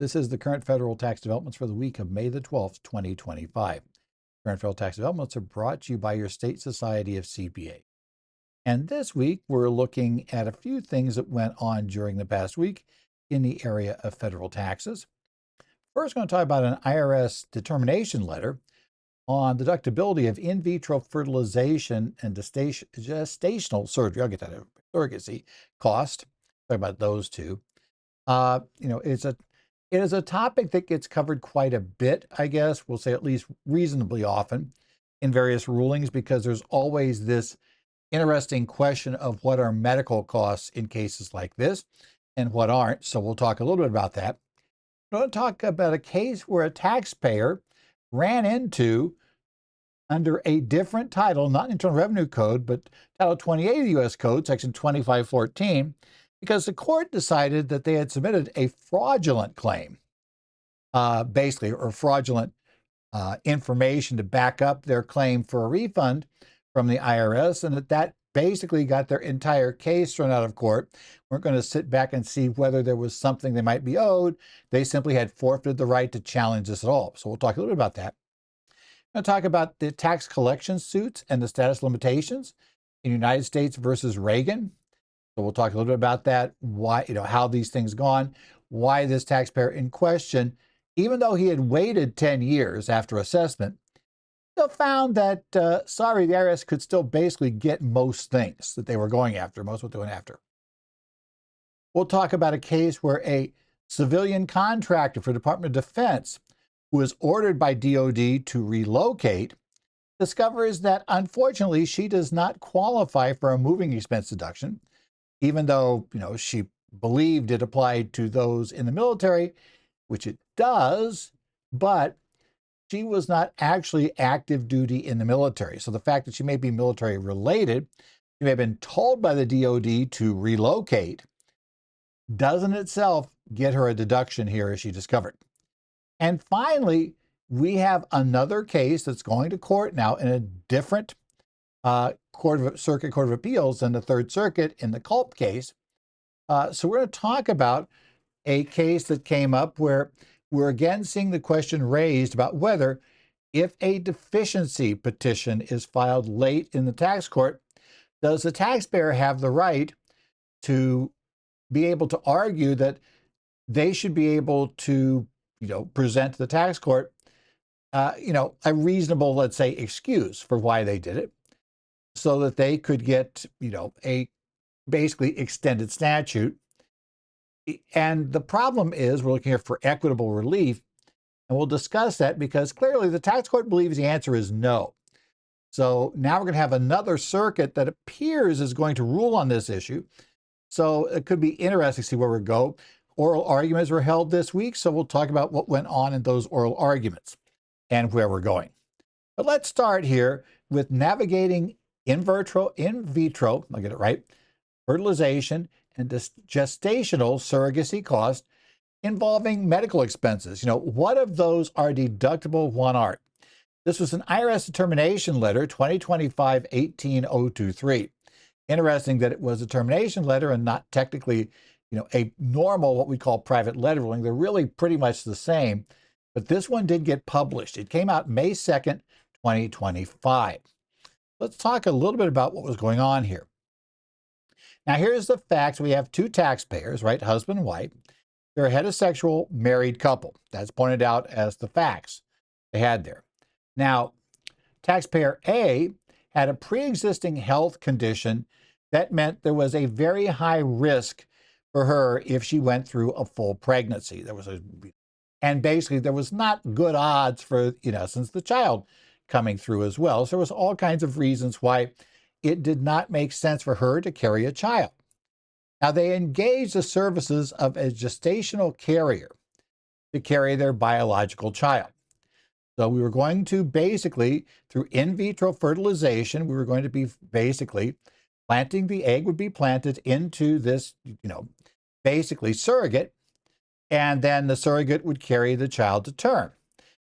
This is the current federal tax developments for the week of May the 12th, 2025. Current federal tax developments are brought to you by your state society of CPA. And this week, we're looking at a few things that went on during the past week in the area of federal taxes. First, we're going to talk about an IRS determination letter on deductibility of in vitro fertilization and gestational surgery. I'll get that surrogacy cost. Talk about those two. It is a topic that gets covered quite a bit, I guess, we'll say at least reasonably often in various rulings, because there's always this interesting question of what are medical costs in cases like this and what aren't. So we'll talk a little bit about that. We're going to talk about a case where a taxpayer ran into, under a different title, not Internal Revenue Code, but Title 28 of the U.S. Code, Section 2514, because the court decided that they had submitted a fraudulent claim, or fraudulent information to back up their claim for a refund from the IRS, and that basically got their entire case thrown out of court. We're going to sit back and see whether there was something they might be owed. They simply had forfeited the right to challenge this at all. So we'll talk a little bit about that. I'm going to talk about the tax collection suits and the status limitations in United States versus Ragen. So we'll talk a little bit about that, why, how these things gone, why this taxpayer in question, even though he had waited 10 years after assessment, still found that, the IRS could still basically get most things that they were going after, most what they went after. We'll talk about a case where a civilian contractor for the Department of Defense, who was ordered by DoD to relocate, discovers that unfortunately she does not qualify for a moving expense deduction, even though she believed it applied to those in the military, which it does, but she was not actually active duty in the military. So the fact that she may be military related, she may have been told by the DoD to relocate, doesn't itself get her a deduction here, as she discovered. And finally, we have another case that's going to court now in a different Circuit Court of Appeals than the Third Circuit in the Culp case. So we're going to talk about a case that came up where we're again seeing the question raised about whether, if a deficiency petition is filed late in the tax court, does the taxpayer have the right to be able to argue that they should be able to, present to the tax court, a reasonable, let's say, excuse for why they did it, so that they could get, a basically extended statute. And the problem is we're looking here for equitable relief, and we'll discuss that because clearly the tax court believes the answer is no. So now we're going to have another circuit that appears is going to rule on this issue. So it could be interesting to see where we go. Oral arguments were held this week, so we'll talk about what went on in those oral arguments and where we're going. But let's start here with navigating in vitro, I'll get it right, fertilization and gestational surrogacy costs involving medical expenses. What of those are deductible, one aren't? This was an IRS determination letter, 2025-18023. Interesting that it was a determination letter and not technically, a normal, what we call private letter ruling. They're really pretty much the same, but this one did get published. It came out May 2nd, 2025. Let's talk a little bit about what was going on here. Now, here's the facts. We have two taxpayers, right? Husband and wife. They're a heterosexual married couple. That's pointed out as the facts they had there. Now, taxpayer A had a pre-existing health condition that meant there was a very high risk for her if she went through a full pregnancy. And basically there was not good odds for, in essence, the child coming through as well. So there was all kinds of reasons why it did not make sense for her to carry a child. Now, they engaged the services of a gestational carrier to carry their biological child. So we were going to basically, through in vitro fertilization, we were going to be basically planting, the egg would be planted into this, basically surrogate, and then the surrogate would carry the child to term.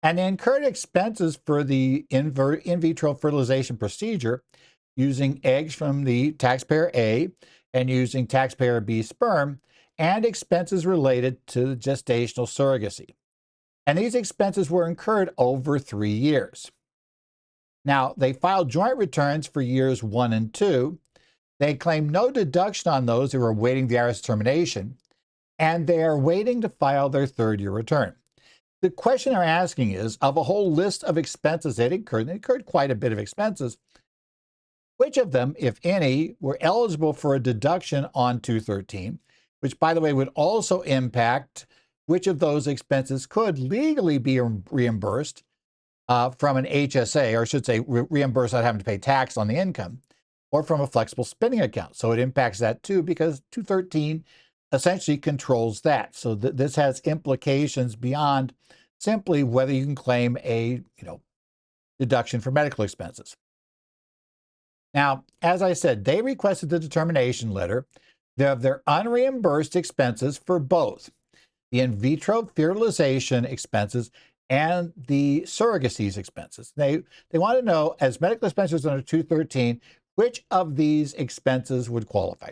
And they incurred expenses for the in vitro fertilization procedure using eggs from the taxpayer A and using taxpayer B sperm, and expenses related to gestational surrogacy. And these expenses were incurred over 3 years. Now, they filed joint returns for years 1 and 2. They claimed no deduction on those who were awaiting the IRS determination, and they are waiting to file their 3rd-year return. The question they're asking is, of a whole list of expenses they incurred quite a bit of expenses, which of them, if any, were eligible for a deduction on 213, which, by the way, would also impact which of those expenses could legally be reimbursed from an HSA, or I should say reimbursed without having to pay tax on the income, or from a flexible spending account. So it impacts that too, because 213 essentially controls that. So this has implications beyond simply whether you can claim a deduction for medical expenses. Now, as I said, they requested the determination letter of their unreimbursed expenses for both the in vitro fertilization expenses and the surrogacy's expenses. They want to know, as medical expenses under 213, which of these expenses would qualify.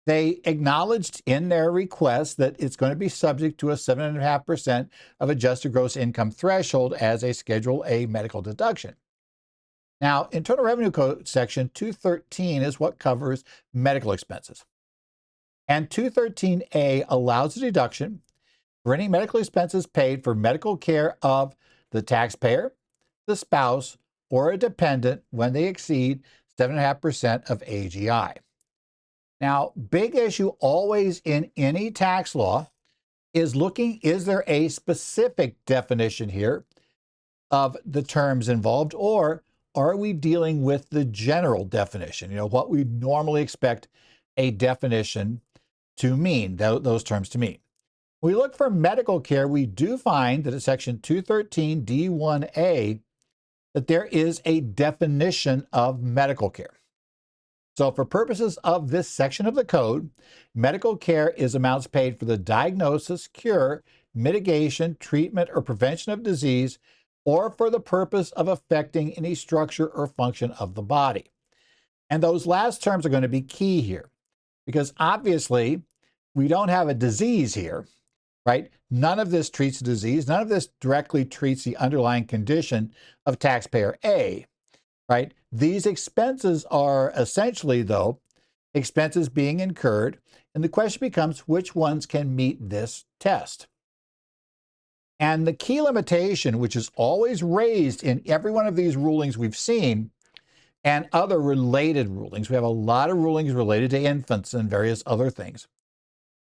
They acknowledged in their request that it's going to be subject to a 7.5% of adjusted gross income threshold as a Schedule A medical deduction. Now, Internal Revenue Code Section 213 is what covers medical expenses. And 213A allows a deduction for any medical expenses paid for medical care of the taxpayer, the spouse, or a dependent when they exceed 7.5% of AGI. Now, big issue always in any tax law is looking, is there a specific definition here of the terms involved, or are we dealing with the general definition, what we normally expect a definition to mean, those terms to mean? When we look for medical care, we do find that in Section 213 D1A that there is a definition of medical care. So for purposes of this section of the code, medical care is amounts paid for the diagnosis, cure, mitigation, treatment, or prevention of disease, or for the purpose of affecting any structure or function of the body. And those last terms are going to be key here, because obviously we don't have a disease here, right? None of this treats a disease. None of this directly treats the underlying condition of taxpayer A, right? These expenses are essentially, though, expenses being incurred, and the question becomes which ones can meet this test. And the key limitation, which is always raised in every one of these rulings we've seen and other related rulings, we have a lot of rulings related to infants and various other things.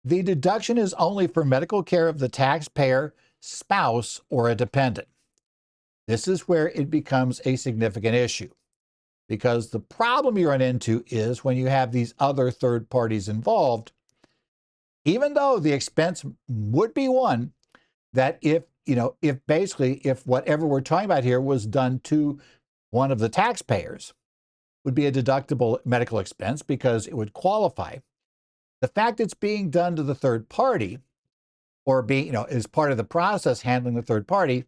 The deduction is only for medical care of the taxpayer, spouse, or a dependent. This is where it becomes a significant issue, because the problem you run into is when you have these other third parties involved, even though the expense would be one that if whatever we're talking about here was done to one of the taxpayers, would be a deductible medical expense because it would qualify. The fact it's being done to the third party, or is part of the process handling the third party,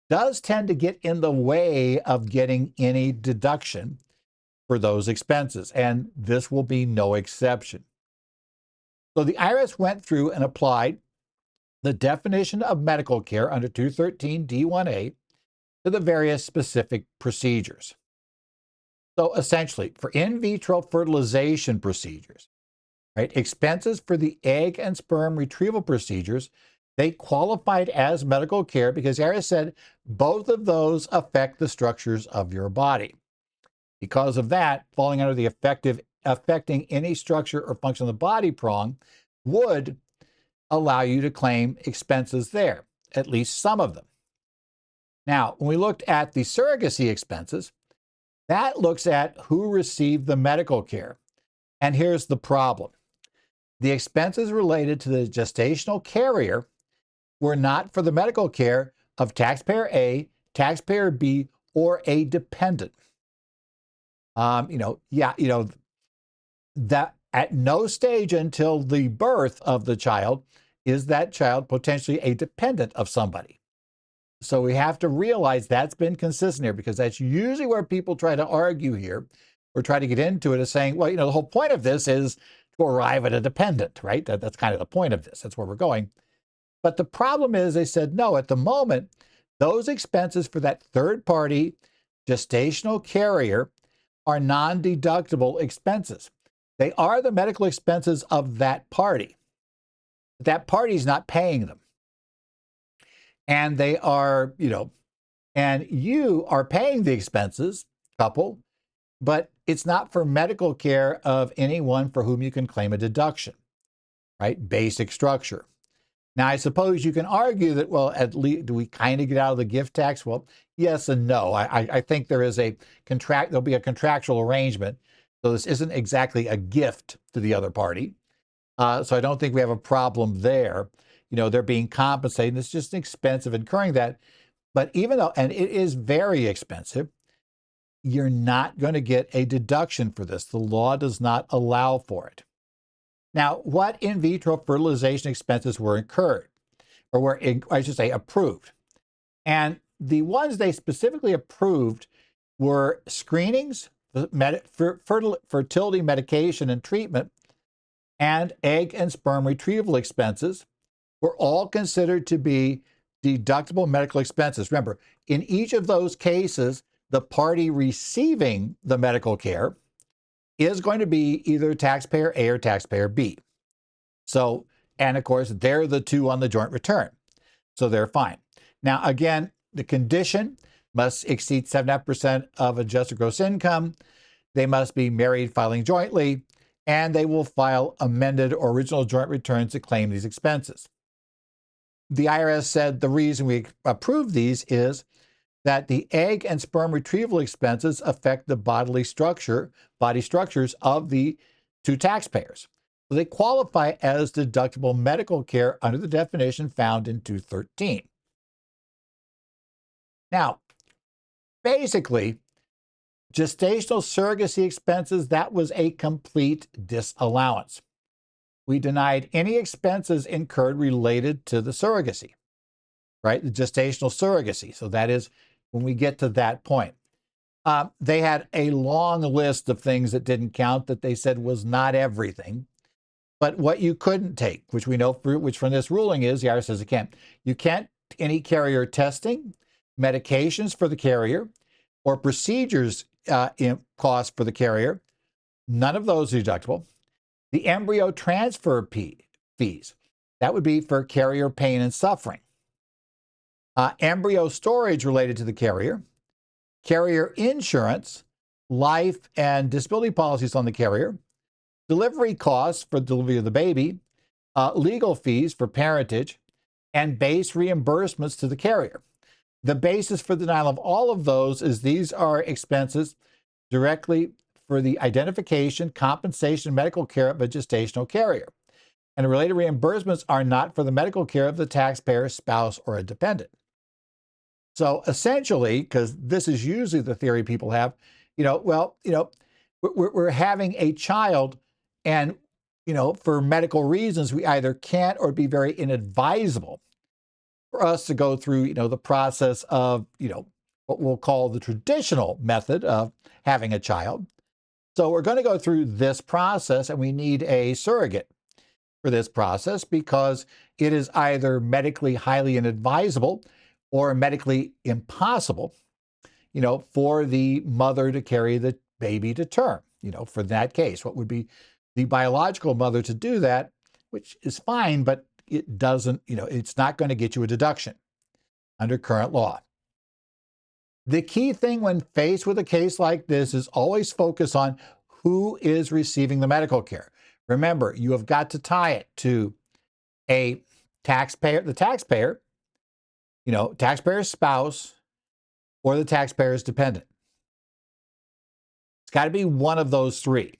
does tend to get in the way of getting any deduction for those expenses, and this will be no exception. So the IRS went through and applied the definition of medical care under 213 D1A to the various specific procedures. So essentially, for in vitro fertilization procedures, right, expenses for the egg and sperm retrieval procedures, they qualified as medical care because the IRS said both of those affect the structures of your body. Because of that, falling under the affecting any structure or function of the body prong would allow you to claim expenses there, at least some of them. Now, when we looked at the surrogacy expenses, that looks at who received the medical care. And here's the problem. The expenses related to the gestational carrier were not for the medical care of taxpayer A, taxpayer B, or a dependent. That at no stage until the birth of the child is that child potentially a dependent of somebody. So we have to realize that's been consistent here, because that's usually where people try to argue here or try to get into it, is saying, well, the whole point of this is to to arrive at a dependent, right? That's kind of the point of this. That's where we're going. But the problem is they said, no, at the moment, those expenses for that third-party gestational carrier are non-deductible expenses. They are the medical expenses of that party. That party is not paying them. And they are, and you are paying the expenses, couple, but it's not for medical care of anyone for whom you can claim a deduction, right? Basic structure. Now, I suppose you can argue that, well, at least do we kind of get out of the gift tax? Well, yes and no. I think there'll be a contractual arrangement. So this isn't exactly a gift to the other party. So I don't think we have a problem there. They're being compensated. It's just an expense of incurring that. But even though, and it is very expensive, you're not going to get a deduction for this. The law does not allow for it. Now, what in vitro fertilization expenses were incurred, or were, I should say, approved? And the ones they specifically approved were screenings, fertility medication and treatment, and egg and sperm retrieval expenses were all considered to be deductible medical expenses. Remember, in each of those cases, the party receiving the medical care is going to be either taxpayer A or taxpayer B. So, and of course, they're the two on the joint return. So they're fine. Now, again, the condition must exceed 7.5% of adjusted gross income. They must be married filing jointly, and they will file amended or original joint returns to claim these expenses. The IRS said the reason we approved these is that the egg and sperm retrieval expenses affect the body structures of the two taxpayers. So they qualify as deductible medical care under the definition found in 213. Now, basically, gestational surrogacy expenses, that was a complete disallowance. We denied any expenses incurred related to the surrogacy, right? The gestational surrogacy. So that is when we get to that point. They had a long list of things that didn't count that they said was not everything. But what you couldn't take, which we know, which from this ruling is, the IRS says you can't any carrier testing, medications for the carrier, or procedures costs for the carrier. None of those are deductible. The embryo transfer fees, that would be for carrier pain and suffering. Embryo storage related to the carrier insurance, life and disability policies on the carrier, delivery costs for delivery of the baby, legal fees for parentage, and base reimbursements to the carrier. The basis for denial of all of those is these are expenses directly for the identification, compensation, medical care of a gestational carrier. And the related reimbursements are not for the medical care of the taxpayer, spouse, or a dependent. So essentially, because this is usually the theory people have, we're having a child and, for medical reasons, we either can't or be very inadvisable for us to go through, the process of, what we'll call the traditional method of having a child. So we're going to go through this process, and we need a surrogate for this process because it is either medically highly inadvisable or medically impossible, for the mother to carry the baby to term. For that case, what would be the biological mother to do that, which is fine, but it doesn't, it's not going to get you a deduction under current law. The key thing when faced with a case like this is always focus on who is receiving the medical care. Remember, you have got to tie it to a taxpayer, the taxpayer, taxpayer's spouse, or the taxpayer's dependent. It's got to be one of those three.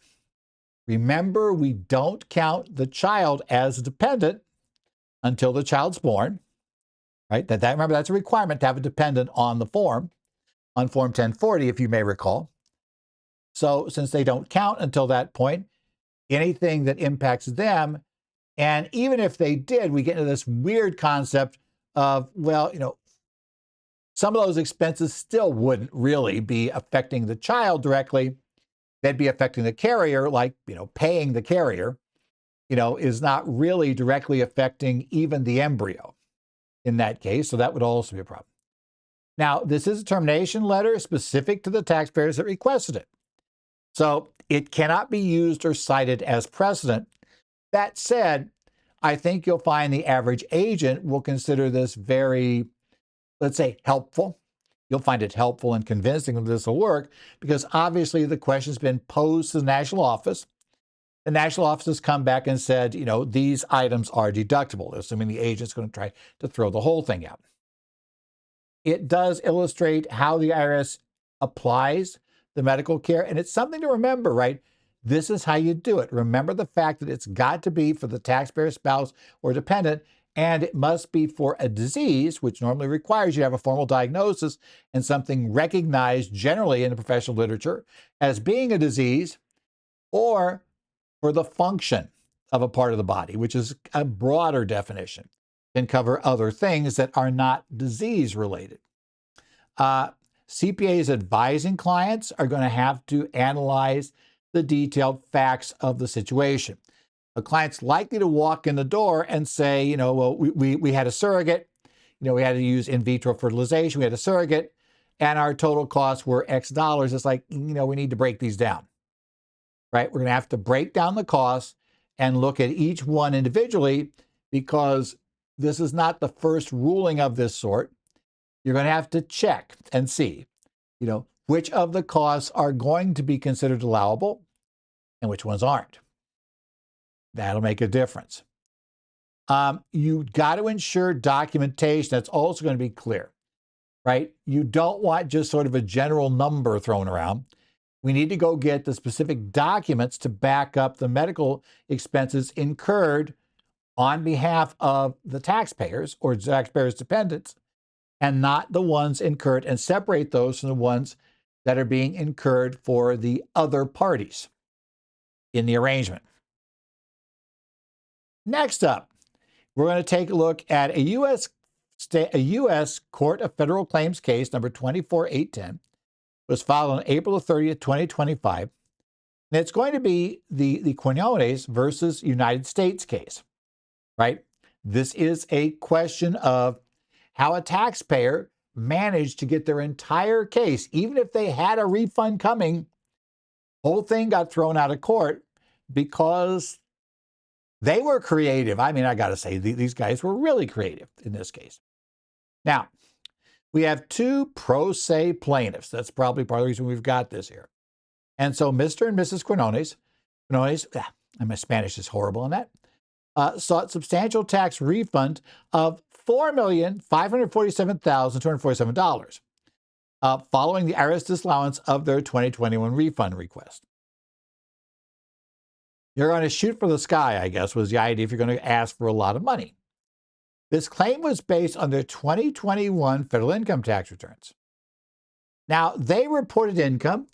Remember, we don't count the child as a dependent until the child's born, right? Remember, that's a requirement to have a dependent on the form, on Form 1040, if you may recall. So since they don't count until that point, anything that impacts them, and even if they did, we get into this weird concept of, some of those expenses still wouldn't really be affecting the child directly. They'd be affecting the carrier, like, paying the carrier. is not really directly affecting even the embryo in that case. So that would also be a problem. Now, this is a termination letter specific to the taxpayers that requested it. So it cannot be used or cited as precedent. That said, I think you'll find the average agent will consider this very, let's say, helpful. You'll find it helpful and convincing that this will work because obviously the question's been posed to the national office. The national office has come back and said, these items are deductible, assuming the agent's going to try to throw the whole thing out. It does illustrate how the IRS applies the medical care, and it's something to remember, right? This is how you do it. Remember the fact that it's got to be for the taxpayer, spouse, or dependent, and it must be for a disease, which normally requires you to have a formal diagnosis and something recognized generally in the professional literature as being a disease, or for the function of a part of the body, which is a broader definition, can cover other things that are not disease related. CPAs advising clients are going to have to analyze the detailed facts of the situation. A client's likely to walk in the door and say, well, we had a surrogate, we had to use in vitro fertilization, we had a surrogate, and our total costs were X dollars. It's like, we need to break these down, right? We're going to have to break down the costs and look at each one individually because this is not the first ruling of this sort. You're going to have to check and see, which of the costs are going to be considered allowable and which ones aren't. That'll make a difference. You got to ensure documentation that's also going to be clear, right? You don't want just sort of a general number thrown around. We need to go get the specific documents to back up the medical expenses incurred on behalf of the taxpayers or taxpayers' dependents, and not the ones incurred, and separate those from the ones that are being incurred for the other parties in the arrangement. Next up, we're going to take a look at a U.S. Court of Federal Claims case number 24810. It was filed on April 30th, 2025. And it's going to be the Quinones versus United States case, right? This is a question of how a taxpayer managed to get their entire case, even if they had a refund coming, whole thing got thrown out of court because they were creative. I mean, I got to say, these guys were really creative in this case. Now, we have two pro se plaintiffs. That's probably part of the reason we've got this here. And so Mr. and Mrs. Quinones, my Spanish is horrible on that, sought substantial tax refund of $4,547,247 following the IRS disallowance of their 2021 refund request. You're going to shoot for the sky, I guess, was the idea if you're going to ask for a lot of money. This claim was based on their 2021 federal income tax returns. Now, they reported income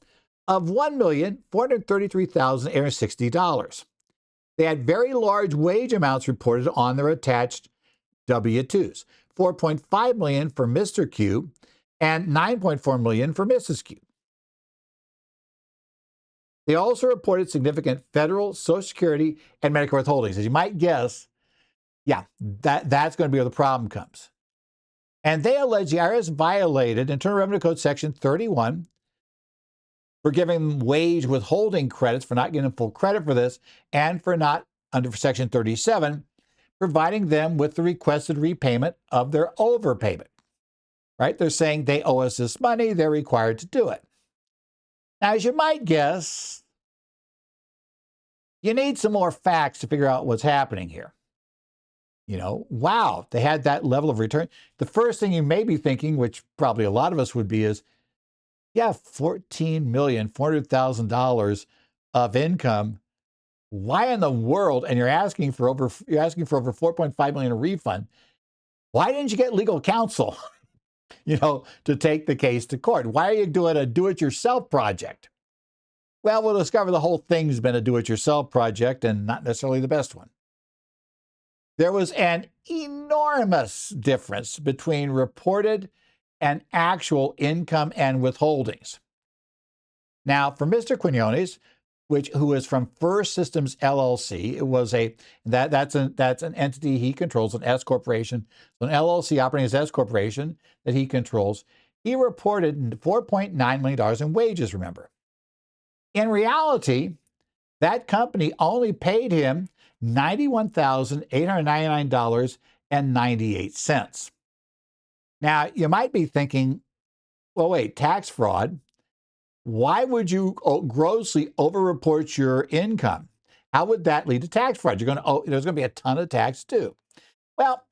of $1,433,860. They had very large wage amounts reported on their attached W-2s, $4.5 million for Mr. Q and $9.4 million for Mrs. Q. They also reported significant federal, Social Security, and Medicare withholdings. As you might guess, that's going to be where the problem comes. And they allege the IRS violated Internal Revenue Code Section 31 for giving wage withholding credits, for not getting full credit for this, and for not, under Section 37, providing them with the requested repayment of their overpayment, right? They're saying they owe us this money, they're required to do it. Now, as you might guess, you need some more facts to figure out what's happening here. Wow, they had that level of return. The first thing you may be thinking, which probably a lot of us would be, is, $14,400,000 of income. Why in the world? And you're asking for over $4.5 million in refund. Why didn't you get legal counsel, to take the case to court? Why are you doing a do-it-yourself project? Well, we'll discover the whole thing's been a do-it-yourself project and not necessarily the best one. There was an enormous difference between reported and actual income and withholdings. Now, for Mr. Quinones, who is from First Systems LLC. It was that's an entity he controls, an S corporation, so an LLC operating as S corporation that he controls. He reported $4.9 million in wages. Remember, in reality, that company only paid him $91,899.98. Now, you might be thinking, well, wait, tax fraud. Why would you grossly overreport your income? How would that lead to tax fraud? There's going to be a ton of tax due. Well,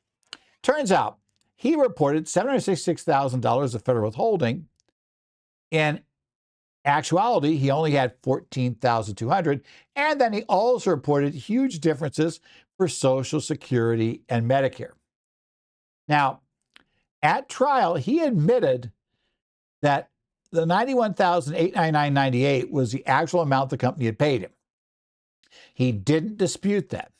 turns out he reported $766,000 of federal withholding. In actuality, he only had $14,200, and then he also reported huge differences for Social Security and Medicare. Now, at trial, he admitted that the $91,899.98 was the actual amount the company had paid him. He didn't dispute that.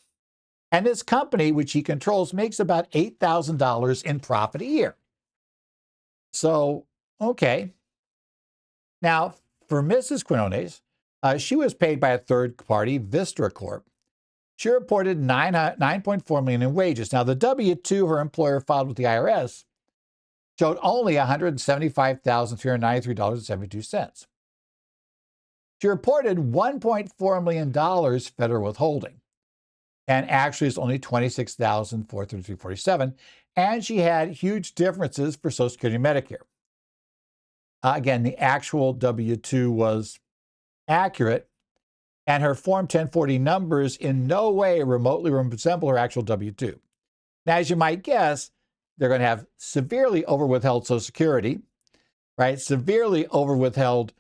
And his company, which he controls, makes about $8,000 in profit a year. So, okay. Now, for Mrs. Quinones, she was paid by a third party, Vistra Corp. She reported $9.4 million in wages. Now, the W-2 her employer filed with the IRS showed only $175,393.72. She reported $1.4 million federal withholding, and actually it's only $26,433.47, and she had huge differences for Social Security and Medicare. Again, the actual W-2 was accurate, and her Form 1040 numbers in no way remotely resemble her actual W-2. Now, as you might guess, they're going to have severely overwithheld Social Security, right? Severely overwithheld,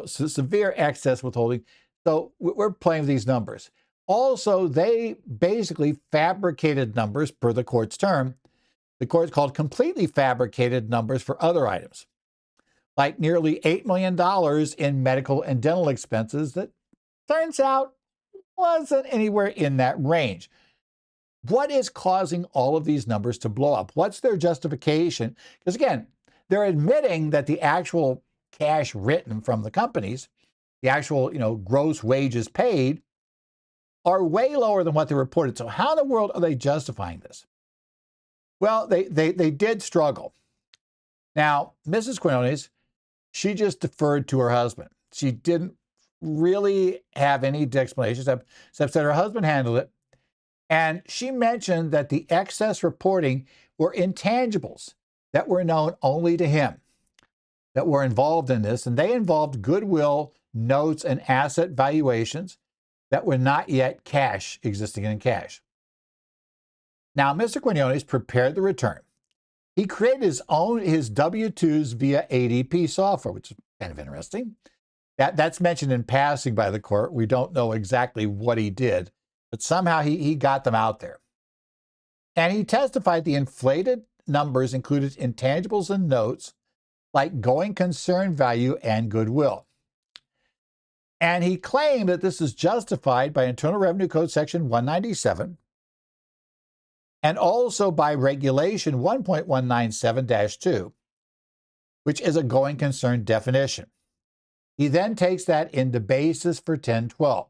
severe excess withholding. So we're playing with these numbers. Also, they basically fabricated numbers per the court's term. The court called completely fabricated numbers for other items, like nearly $8 million in medical and dental expenses that turns out wasn't anywhere in that range. What is causing all of these numbers to blow up? What's their justification? Because again, they're admitting that the actual cash written from the companies, the actual, gross wages paid, are way lower than what they reported. So how in the world are they justifying this? Well, they did struggle. Now, Mrs. Quinones, she just deferred to her husband. She didn't really have any explanations, except that her husband handled it. And she mentioned that the excess reporting were intangibles that were known only to him that were involved in this. And they involved goodwill, notes, and asset valuations that were not yet cash, existing in cash. Now, Mr. Quinones prepared the return. He created his W-2s via ADP software, which is kind of interesting. That's mentioned in passing by the court. We don't know exactly what he did, but somehow he got them out there. And he testified the inflated numbers included intangibles and notes like going concern value and goodwill. And he claimed that this is justified by Internal Revenue Code Section 197 and also by Regulation 1.197-2, which is a going concern definition. He then takes that into basis for 1012.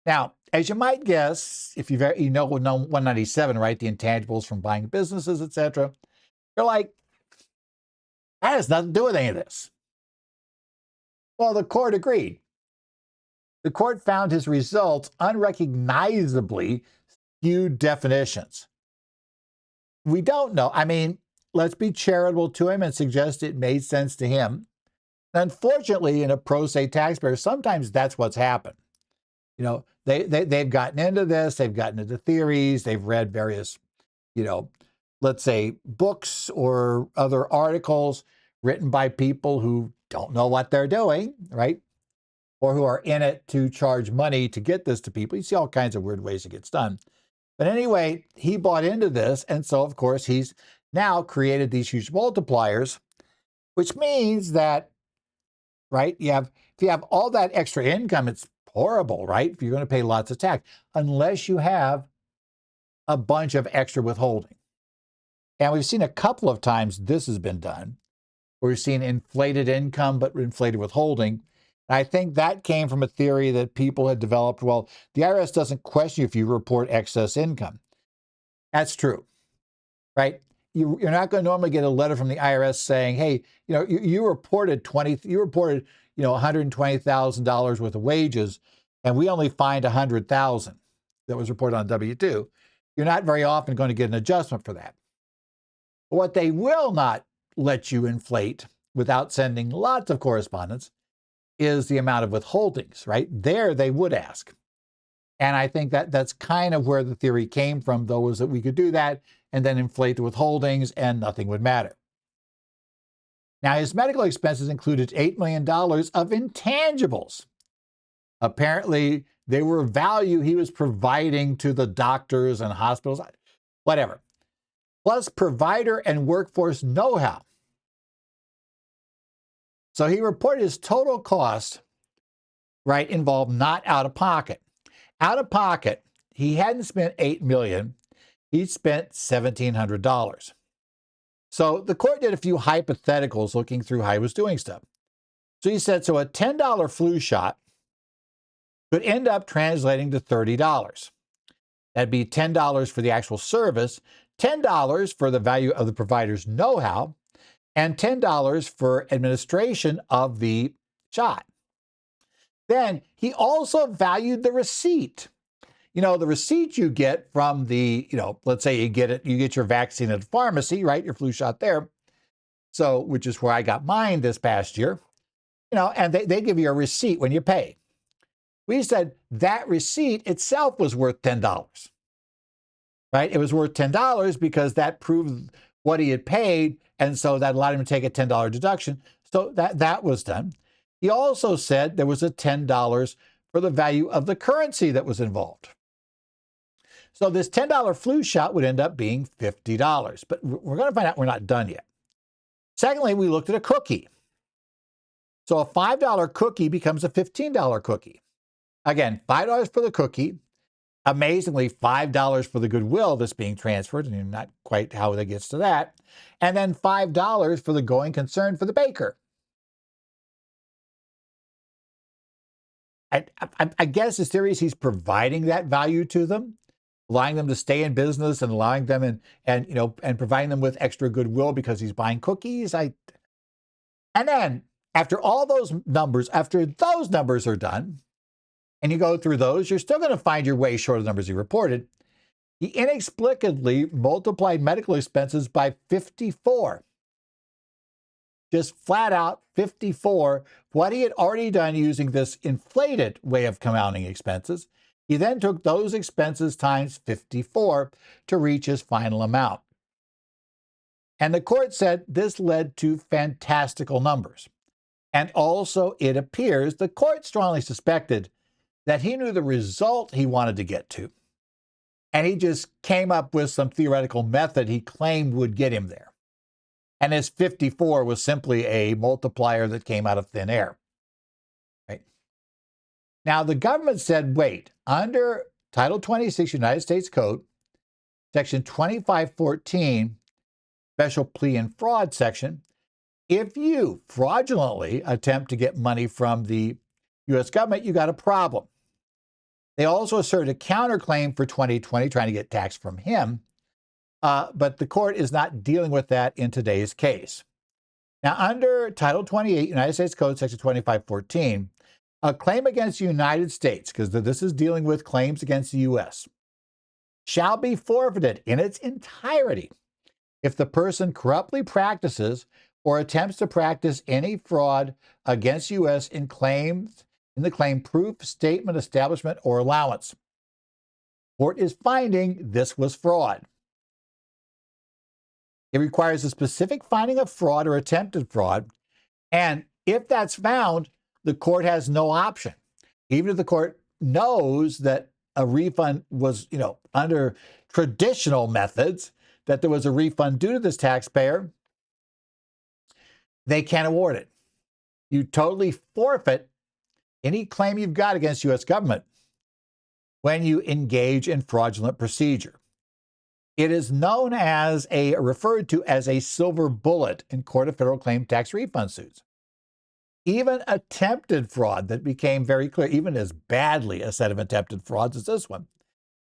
Now, as you might guess, if you know 197, right, the intangibles from buying businesses, etc., you're like, that has nothing to do with any of this. Well, the court agreed. The court found his results unrecognizably skewed definitions. We don't know. I mean, let's be charitable to him and suggest it made sense to him. Unfortunately, in a pro se taxpayer, sometimes that's what's happened. They've gotten into this, they've gotten into theories, they've read various, let's say books or other articles written by people who don't know what they're doing, right? Or who are in it to charge money to get this to people. You see all kinds of weird ways it gets done. But anyway, he bought into this. And so, of course, he's now created these huge multipliers, which means that, right, if you have all that extra income, it's horrible, right? If you're going to pay lots of tax, unless you have a bunch of extra withholding. And we've seen a couple of times this has been done, where we've seen inflated income, but inflated withholding. I think that came from a theory that people had developed. Well, the IRS doesn't question you if you report excess income. That's true, right? You're not going to normally get a letter from the IRS saying, "Hey, you reported $120,000 worth of wages, and we only find 100,000 that was reported on W-2." You're not very often going to get an adjustment for that. But what they will not let you inflate without sending lots of correspondence is the amount of withholdings, right? There they would ask. And I think that that's kind of where the theory came from, though, was that we could do that and then inflate the withholdings and nothing would matter. Now, his medical expenses included $8 million of intangibles. Apparently, they were value he was providing to the doctors and hospitals, whatever, plus provider and workforce know-how. So he reported his total cost, right, involved not out of pocket. Out of pocket, he hadn't spent $8 million. He'd spent $1,700. So the court did a few hypotheticals looking through how he was doing stuff. So he said, so a $10 flu shot could end up translating to $30. That'd be $10 for the actual service, $10 for the value of the provider's know-how, and $10 for administration of the shot. Then he also valued the receipt. The receipt you get from the, let's say you get your vaccine at a pharmacy, right? Your flu shot there. So, which is where I got mine this past year, and they give you a receipt when you pay. We said that receipt itself was worth $10, right? It was worth $10 because that proved what he had paid. And so that allowed him to take a $10 deduction. So that was done. He also said there was a $10 for the value of the currency that was involved. So this $10 flu shot would end up being $50. But we're going to find out we're not done yet. Secondly, we looked at a cookie. So a $5 cookie becomes a $15 cookie. Again, $5 for the cookie. Amazingly, $5 for the goodwill that's being transferred, and not quite how that gets to that. And then $5 for the going concern for the baker. I guess his theory is he's providing that value to them, allowing them to stay in business and allowing them and providing them with extra goodwill because he's buying cookies. And then after those numbers are done, and you go through those, you're still going to find your way short of the numbers he reported. He inexplicably multiplied medical expenses by 54. Just flat out 54, what he had already done using this inflated way of compounding expenses. He then took those expenses times 54 to reach his final amount. And the court said this led to fantastical numbers. And also, it appears the court strongly suspected that he knew the result he wanted to get to. And he just came up with some theoretical method he claimed would get him there. And his 54 was simply a multiplier that came out of thin air. Right? Now, the government said, wait, under Title 26 United States Code, Section 2514, Special Plea and Fraud section, if you fraudulently attempt to get money from the U.S. government, you got a problem. They also asserted a counterclaim for 2020, trying to get tax from him. But the court is not dealing with that in today's case. Now, under Title 28, United States Code, Section 2514, a claim against the United States, because this is dealing with claims against the U.S., shall be forfeited in its entirety if the person corruptly practices or attempts to practice any fraud against U.S. in the claim proof, statement, establishment, or allowance. Court is finding this was fraud. It requires a specific finding of fraud or attempted fraud. And if that's found, the court has no option. Even if the court knows that a refund was, under traditional methods, that there was a refund due to this taxpayer, they can't award it. You totally forfeit any claim you've got against U.S. government when you engage in fraudulent procedure. It is known referred to as a silver bullet in Court of Federal Claim Tax refund suits. even attempted fraud that became very clear, even as badly a set of attempted frauds as this one,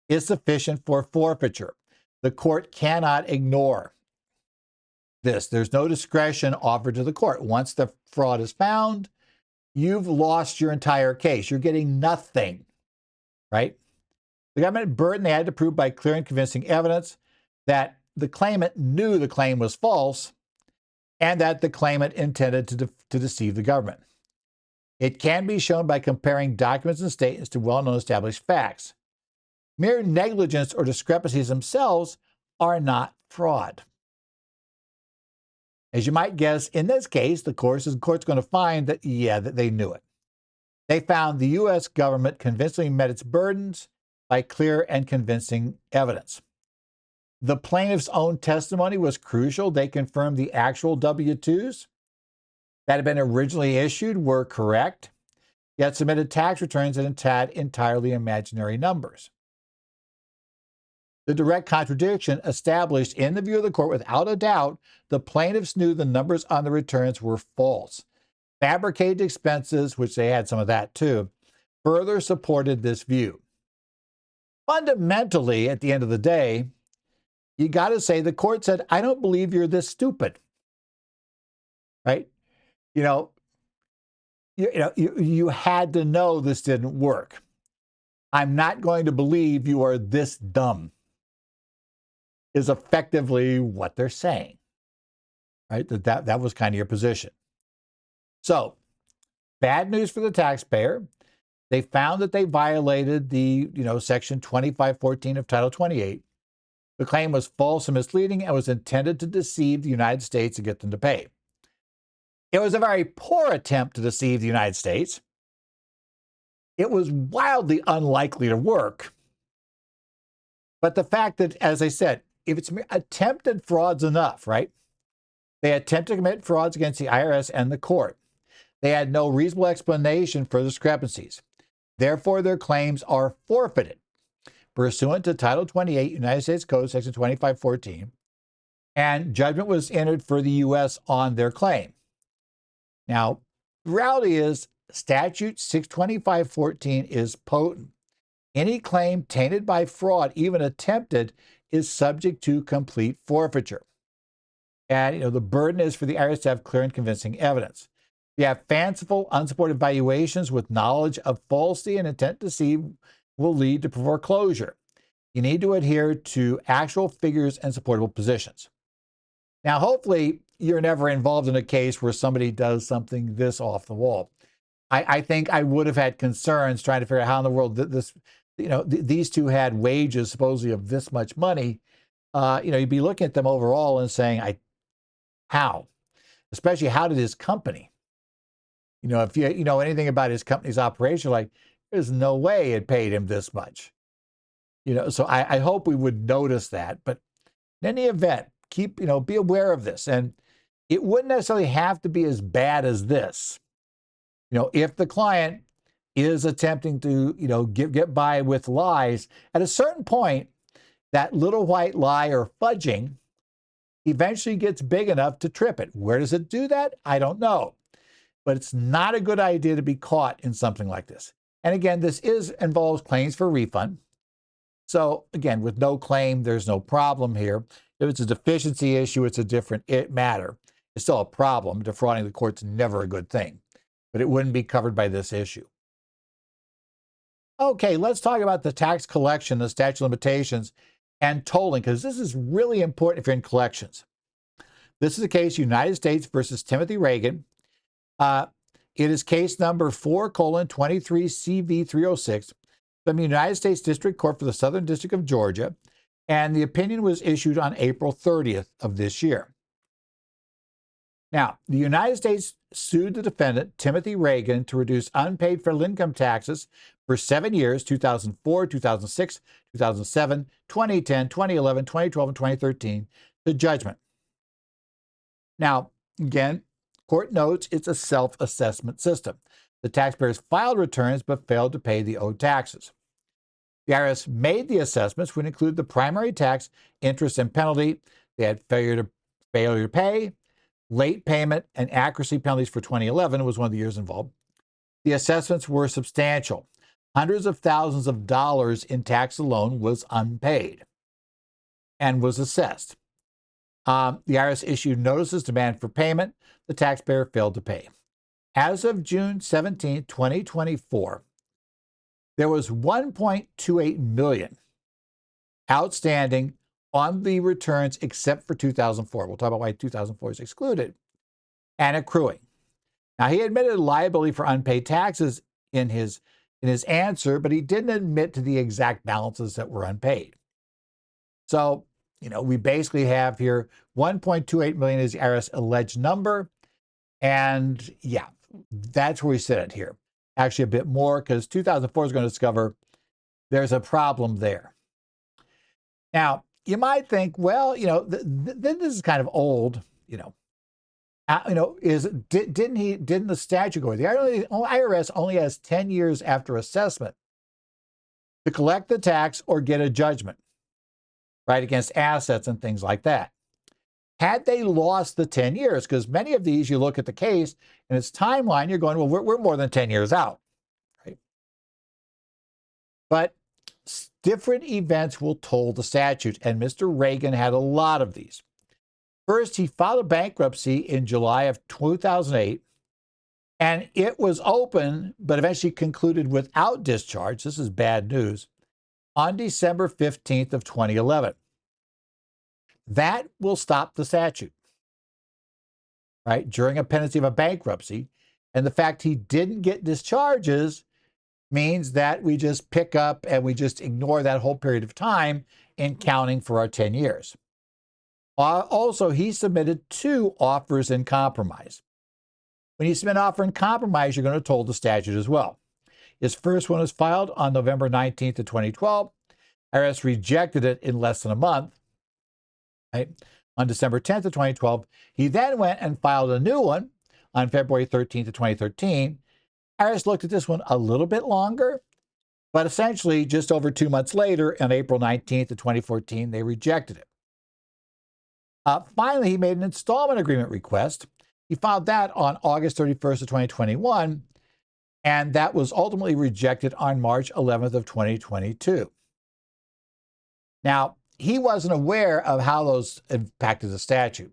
is sufficient for forfeiture. The court cannot ignore this. There's no discretion offered to the court. Once the fraud is found, you've lost your entire case. You're getting nothing, right? The government burden they had to prove by clear and convincing evidence that the claimant knew the claim was false and that the claimant intended to deceive the government. It can be shown by comparing documents and statements to well-known established facts. Mere negligence or discrepancies themselves are not fraud. As you might guess, in this case, the court's going to find that, that they knew it. They found the U.S. government convincingly met its burdens by clear and convincing evidence. The plaintiff's own testimony was crucial. They confirmed the actual W-2s that had been originally issued were correct, yet submitted tax returns that had entirely imaginary numbers. The direct contradiction established in the view of the court without a doubt the plaintiffs knew the numbers on the returns were false. Fabricated expenses, which they had some of that too, further supported this view. Fundamentally, at the end of the day, you got to say the court said, I don't believe you're this stupid, right? You had to know this didn't work. I'm not going to believe you are this dumb, is effectively what they're saying, right? That was kind of your position. So, bad news for the taxpayer. They found that they violated the, Section 2514 of Title 28. The claim was false and misleading and was intended to deceive the United States and get them to pay. It was a very poor attempt to deceive the United States. It was wildly unlikely to work. But the fact that, as I said, if it's attempted fraud's enough, right? They attempted to commit frauds against the IRS and the court. They had no reasonable explanation for discrepancies. Therefore, their claims are forfeited pursuant to Title 28, United States Code, Section 2514, and judgment was entered for the U.S. on their claim. Now, the reality is Statute 62514 is potent. Any claim tainted by fraud, even attempted, is subject to complete forfeiture. And, the burden is for the IRS to have clear and convincing evidence. If you have fanciful, unsupported valuations with knowledge of falsity and intent to deceive will lead to foreclosure. You need to adhere to actual figures and supportable positions. Now, hopefully, you're never involved in a case where somebody does something this off the wall. I think I would have had concerns trying to figure out how in the world these two had wages supposedly of this much money. You'd be looking at them overall and saying, how? Especially, how did his company? If you know anything about his company's operation, like, there's no way it paid him this much. So I hope we would notice that. But in any event, be aware of this. And it wouldn't necessarily have to be as bad as this. If the client is attempting to, get by with lies, at a certain point, that little white lie or fudging eventually gets big enough to trip it. Where does it do that? I don't know. But it's not a good idea to be caught in something like this. And again, this involves claims for refund. So again, with no claim, there's no problem here. If it's a deficiency issue, it's a different matter. It's still a problem. Defrauding the court's never a good thing, but it wouldn't be covered by this issue. Okay, let's talk about the tax collection, the statute of limitations, and tolling, because this is really important if you're in collections. This is a case, United States versus Timothy Ragen. It is case number 4:23CV306 from the United States District Court for the Southern District of Georgia, and the opinion was issued on April 30th of this year. Now, the United States sued the defendant, Timothy Ragen, to reduce unpaid federal income taxes for 7 years, 2004, 2006, 2007, 2010, 2011, 2012, and 2013, to judgment. Now, again, court notes it's a self-assessment system. The taxpayers filed returns but failed to pay the owed taxes. The IRS made the assessments, which include the primary tax, interest, and penalty. They had failure to pay, Late payment and accuracy penalties for 2011 was one of the years involved. The assessments were substantial. Hundreds of thousands of dollars in tax alone was unpaid and was assessed. The IRS issued notices of demand for payment. The taxpayer failed to pay. As of June 17, 2024, there was $1.28 million outstanding on the returns except for 2004. We'll talk about why 2004 is excluded, and accruing. Now, he admitted liability for unpaid taxes in his answer, but he didn't admit to the exact balances that were unpaid. So, we basically have here 1.28 million is the IRS alleged number. And yeah, that's where we sit at here. Actually, a bit more, because 2004 is going to discover there's a problem there. Now, you might think, well, this is kind of old, didn't the statute go? The IRS only has 10 years after assessment to collect the tax or get a judgment, right, against assets and things like that. Had they lost the 10 years, because many of these, you look at the case and its timeline, you're going, well, we're more than 10 years out, right? But different events will toll the statute, and Mr. Ragen had a lot of these. First, he filed a bankruptcy in July of 2008, and it was open, but eventually concluded without discharge. This is bad news. On December 15th of 2011. That will stop the statute, right? During a pendency of a bankruptcy. And the fact he didn't get discharges means that we just pick up and we just ignore that whole period of time in counting for our 10 years. Also, he submitted 2 offers in compromise. When you submit an offer in compromise, you're going to toll the statute as well. His first one was filed on November 19th of 2012. IRS rejected it in less than a month. Right? On December 10th of 2012, he then went and filed a new one on February 13th of 2013. IRS looked at this one a little bit longer, but essentially just over 2 months later, on April 19th of 2014, they rejected it. Finally, he made an installment agreement request. He filed that on August 31st of 2021, and that was ultimately rejected on March 11th of 2022. Now, he wasn't aware of how those impacted the statute,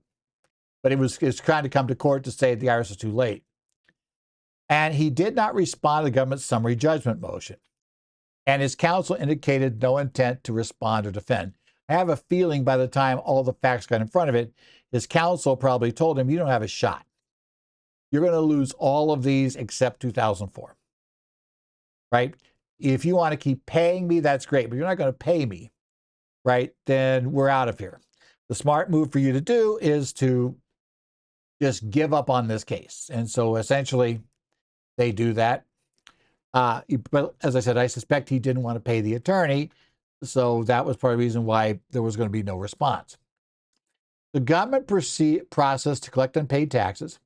but he was trying to come to court to say the IRS is too late. And he did not respond to the government's summary judgment motion. And his counsel indicated no intent to respond or defend. I have a feeling by the time all the facts got in front of it, his counsel probably told him, you don't have a shot. You're going to lose all of these except 2004, right? If you want to keep paying me, that's great, but you're not going to pay me, right? Then we're out of here. The smart move for you to do is to just give up on this case. And so essentially they do that. But as I said, I suspect he didn't want to pay the attorney. So that was part of the reason why there was going to be no response. The government process to collect unpaid taxes.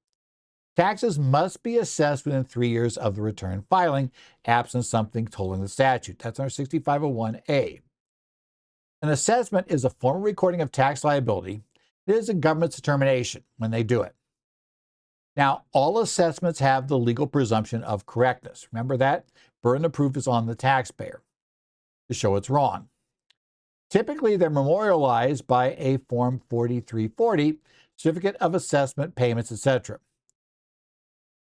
Taxes must be assessed within 3 years of the return filing, absent something tolling the statute. That's under 6501A. An assessment is a formal recording of tax liability. It is a government's determination when they do it. Now, all assessments have the legal presumption of correctness. Remember that? Burden of proof is on the taxpayer to show it's wrong. Typically, they're memorialized by a Form 4340, Certificate of Assessment, Payments, etc.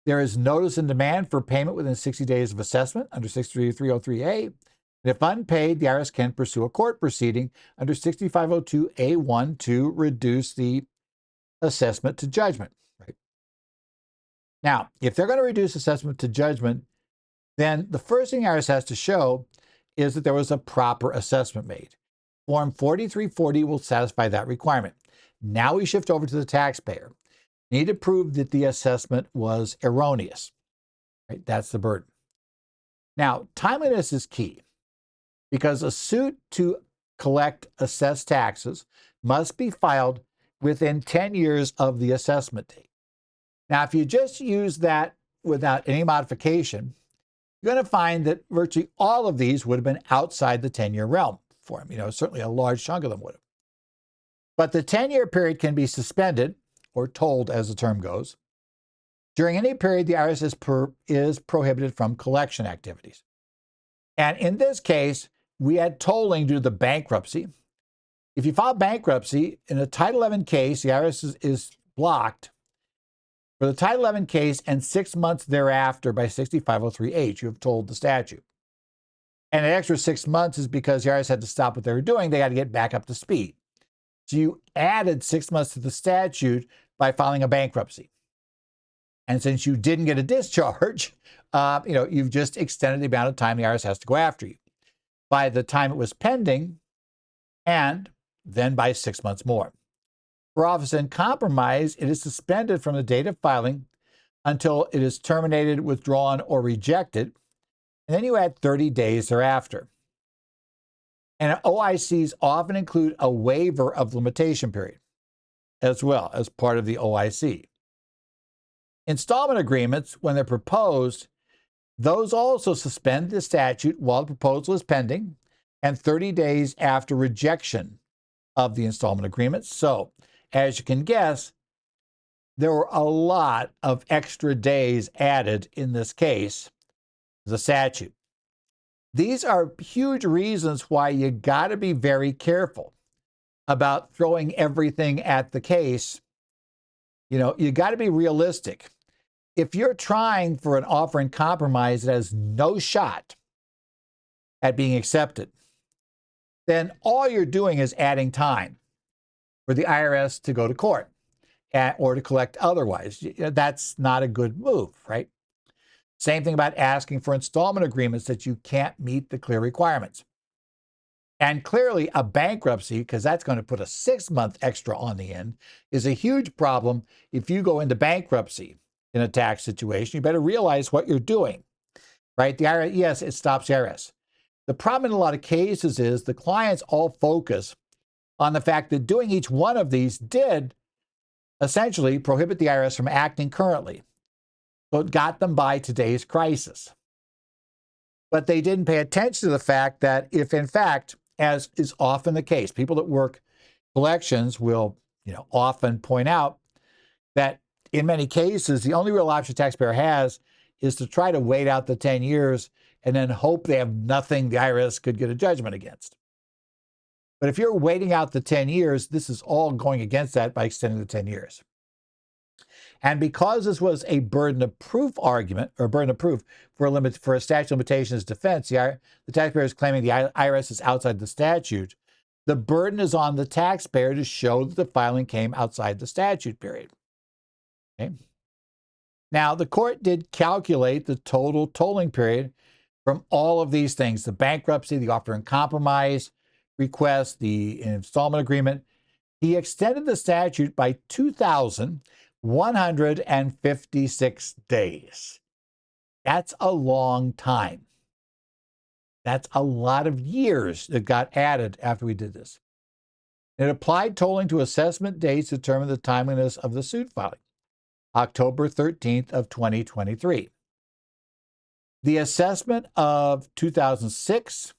There is notice and demand for payment within 60 days of assessment under 63303A. And if unpaid, the IRS can pursue a court proceeding under 6502A1 to reduce the assessment to judgment. Right? Now, if they're going to reduce assessment to judgment, then the first thing the IRS has to show is that there was a proper assessment made. Form 4340 will satisfy that requirement. Now we shift over to the taxpayer. You need to prove that the assessment was erroneous. Right? That's the burden. Now, timeliness is key because a suit to collect assessed taxes must be filed within 10 years of the assessment date. Now, if you just use that without any modification, you're going to find that virtually all of these would have been outside the 10-year realm for him. Certainly a large chunk of them would have. But the 10-year period can be suspended or told as the term goes, during any period the IRS is prohibited from collection activities. And in this case, we had tolling due to the bankruptcy. If you file bankruptcy in a Title 11 case, the IRS is blocked for the Title 11 case and 6 months thereafter by 6503H. You have tolled the statute. And an extra 6 months is because the IRS had to stop what they were doing. They got to get back up to speed. So you added 6 months to the statute by filing a bankruptcy. And since you didn't get a discharge, you've just extended the amount of time the IRS has to go after you by the time it was pending, and then by 6 months more. For office in compromise, it is suspended from the date of filing until it is terminated, withdrawn, or rejected, and then you add 30 days thereafter. And OICs often include a waiver of limitation period as well as part of the OIC. Installment agreements, when they're proposed, those also suspend the statute while the proposal is pending and 30 days after rejection of the installment agreement. So, as you can guess, there were a lot of extra days added in this case, the statute. These are huge reasons why you got to be very careful about throwing everything at the case. You got to be realistic. If you're trying for an offer in compromise that has no shot at being accepted, then all you're doing is adding time for the IRS to go to court or to collect otherwise. That's not a good move, right? Same thing about asking for installment agreements that you can't meet the clear requirements. And clearly a bankruptcy, because that's going to put a 6 month extra on the end, is a huge problem if you go into bankruptcy in a tax situation. You better realize what you're doing, right? The IRS, yes, it stops the IRS. The problem in a lot of cases is the clients all focus on the fact that doing each one of these did essentially prohibit the IRS from acting currently. So it got them by today's crisis. But they didn't pay attention to the fact that if, in fact, as is often the case, people that work collections will, often point out that in many cases, the only real option the taxpayer has is to try to wait out the 10 years and then hope they have nothing the IRS could get a judgment against. But if you're waiting out the 10 years, this is all going against that by extending the 10 years. And because this was a burden of proof argument, or burden of proof for a statute of limitations defense, the taxpayer is claiming the IRS is outside the statute. The burden is on the taxpayer to show that the filing came outside the statute period. Okay. Now, the court did calculate the total tolling period from all of these things: the bankruptcy, the offer in compromise request, the installment agreement. He extended the statute by 2,156 days. That's a long time. That's a lot of years that got added after we did this. It applied tolling to assessment dates to determine the timeliness of the suit filing, October 13th of 2023. The assessment of 2006,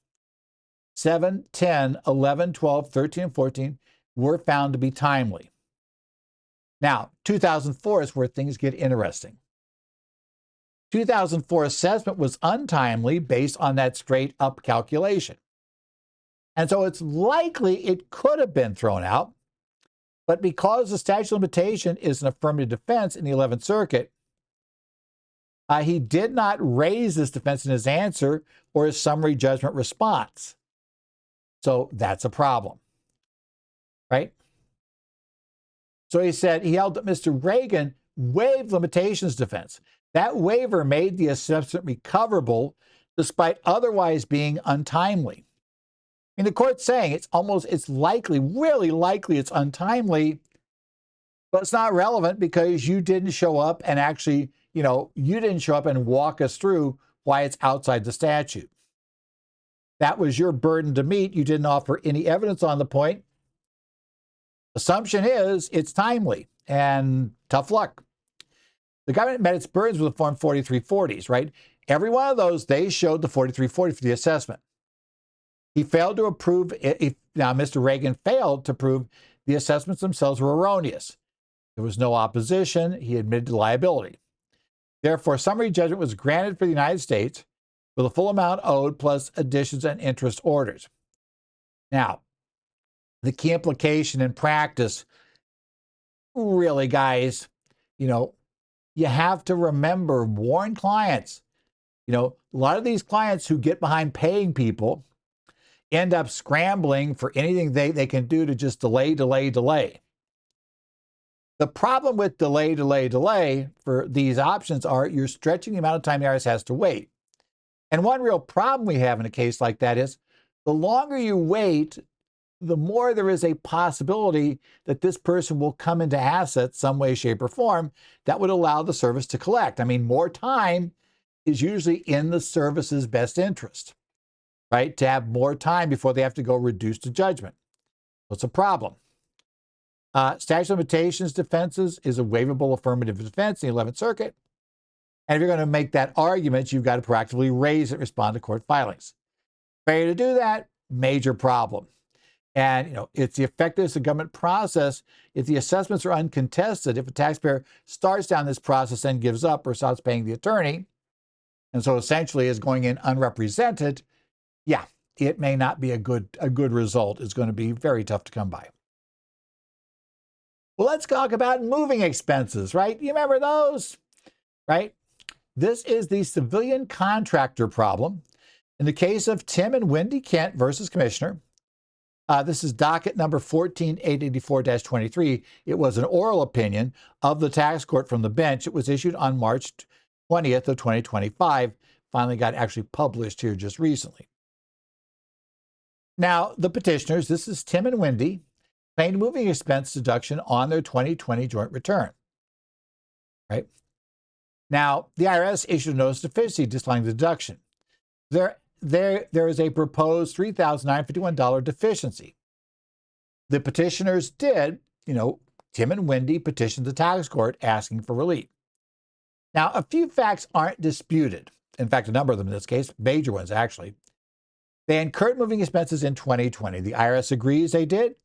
7, 10, 11, 12, 13, and 14 were found to be timely. Now, 2004 is where things get interesting. 2004 assessment was untimely based on that straight up calculation. And so it's likely it could have been thrown out, but because the statute of limitation is an affirmative defense in the 11th Circuit, he did not raise this defense in his answer or his summary judgment response. So that's a problem, right? So he said he held that Mr. Ragen waived limitations defense. That waiver made the assessment recoverable despite otherwise being untimely. I mean, the court's saying it's likely, really likely it's untimely, but it's not relevant because you didn't show up and actually, you didn't show up and walk us through why it's outside the statute. That was your burden to meet. You didn't offer any evidence on the point. Assumption is it's timely, and tough luck. The government met its burdens with the Form 4340s, right? Every one of those, they showed the 4340 for the assessment. He failed to approve, now Mr. Ragen failed to prove the assessments themselves were erroneous. There was no opposition. He admitted to liability. Therefore, summary judgment was granted for the United States for the full amount owed plus additions and interest orders. Now, the key implication in practice, really, guys, you have to remember, warn clients. A lot of these clients who get behind paying people end up scrambling for anything they can do to just delay. The problem with delay for these options are you're stretching the amount of time the IRS has to wait. And one real problem we have in a case like that is the longer you wait, the more there is a possibility that this person will come into assets some way, shape, or form that would allow the service to collect. I mean, more time is usually in the service's best interest, right? To have more time before they have to go reduce to judgment. So it's a problem. Statute of limitations defenses is a waivable affirmative defense in the 11th Circuit. And if you're going to make that argument, you've got to proactively raise it, respond to court filings. Failure to do that, major problem. And, it's the effectiveness of government process. If the assessments are uncontested, if a taxpayer starts down this process and gives up or stops paying the attorney, and so essentially is going in unrepresented, yeah, it may not be a good result. It's going to be very tough to come by. Well, let's talk about moving expenses, right? You remember those, right? This is the civilian contractor problem. In the case of Tim and Wendy Kent versus Commissioner, this is docket number 14884-23. It was an oral opinion of the tax court from the bench. It was issued on March 20th of 2025. Finally got actually published here just recently. Now, the petitioners, this is Tim and Wendy, claimed moving expense deduction on their 2020 joint return. Right? Now, the IRS issued a notice of deficiency disallowing the deduction. There is a proposed $3,951 deficiency. The petitioners did, Tim and Wendy petitioned the tax court asking for relief. Now, a few facts aren't disputed. In fact, a number of them in this case, major ones actually. They incurred moving expenses in 2020. The IRS agrees they did.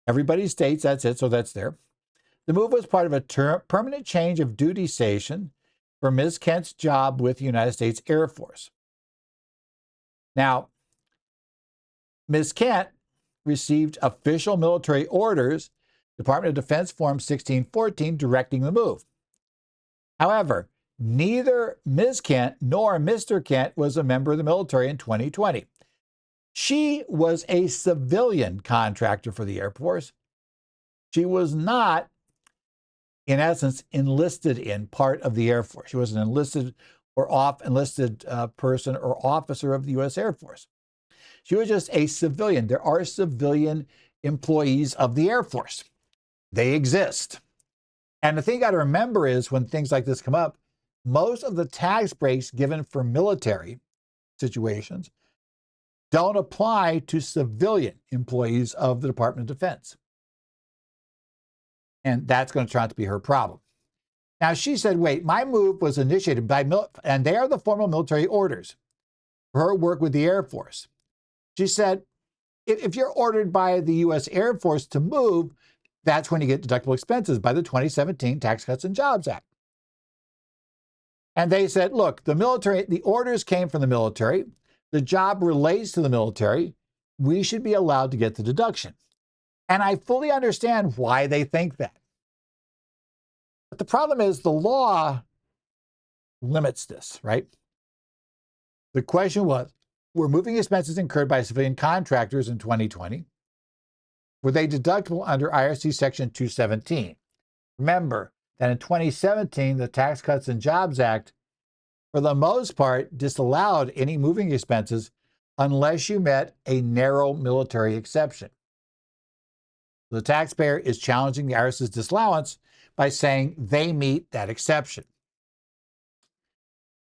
Everybody states that's it, so that's there. The move was part of a permanent change of duty station for Ms. Kent's job with the United States Air Force. Now, Ms. Kent received official military orders, Department of Defense Form 1614, directing the move. However, neither Ms. Kent nor Mr. Kent was a member of the military in 2020. She was a civilian contractor for the Air Force. She was not, in essence, enlisted in part of the Air Force. She was an enlisted or off-enlisted person or officer of the U.S. Air Force. She was just a civilian. There are civilian employees of the Air Force. They exist. And the thing you got to remember is when things like this come up, most of the tax breaks given for military situations don't apply to civilian employees of the Department of Defense. And that's going to turn out to be her problem. Now, she said, wait, my move was initiated by, and they are the formal military orders for her work with the Air Force. She said, if you're ordered by the U.S. Air Force to move, that's when you get deductible expenses by the 2017 Tax Cuts and Jobs Act. And they said, look, the orders came from the military. The job relates to the military. We should be allowed to get the deduction. And I fully understand why they think that. But the problem is the law limits this, right? The question was, were moving expenses incurred by civilian contractors in 2020? Were they deductible under IRC Section 217? Remember that in 2017, the Tax Cuts and Jobs Act, for the most part, disallowed any moving expenses unless you met a narrow military exception. The taxpayer is challenging the IRS's disallowance by saying they meet that exception.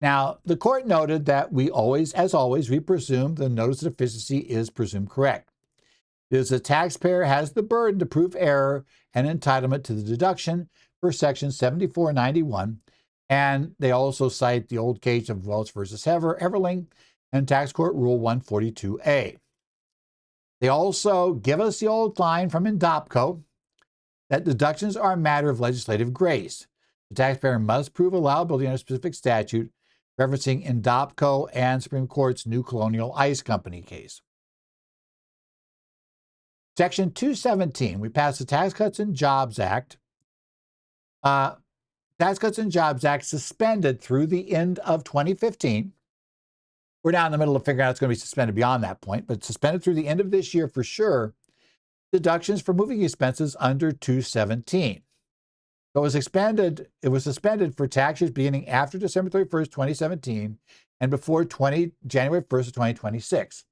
Now, the court noted that as always, we presume the notice of deficiency is presumed correct. Because the taxpayer has the burden to prove error and entitlement to the deduction for Section 7491. And they also cite the old case of Welch versus Everling and Tax Court Rule 142A. They also give us the old line from Indopco, that deductions are a matter of legislative grace. The taxpayer must prove allowability under a specific statute, referencing Indopco and Supreme Court's New Colonial Ice Company case. Section 217, we passed the Tax Cuts and Jobs Act. Tax Cuts and Jobs Act suspended through the end of 2015. We're now in the middle of figuring out it's going to be suspended beyond that point, but suspended through the end of this year for sure, deductions for moving expenses under 217. So it was suspended for tax years beginning after December 31st, 2017 and before January 1st of 2026.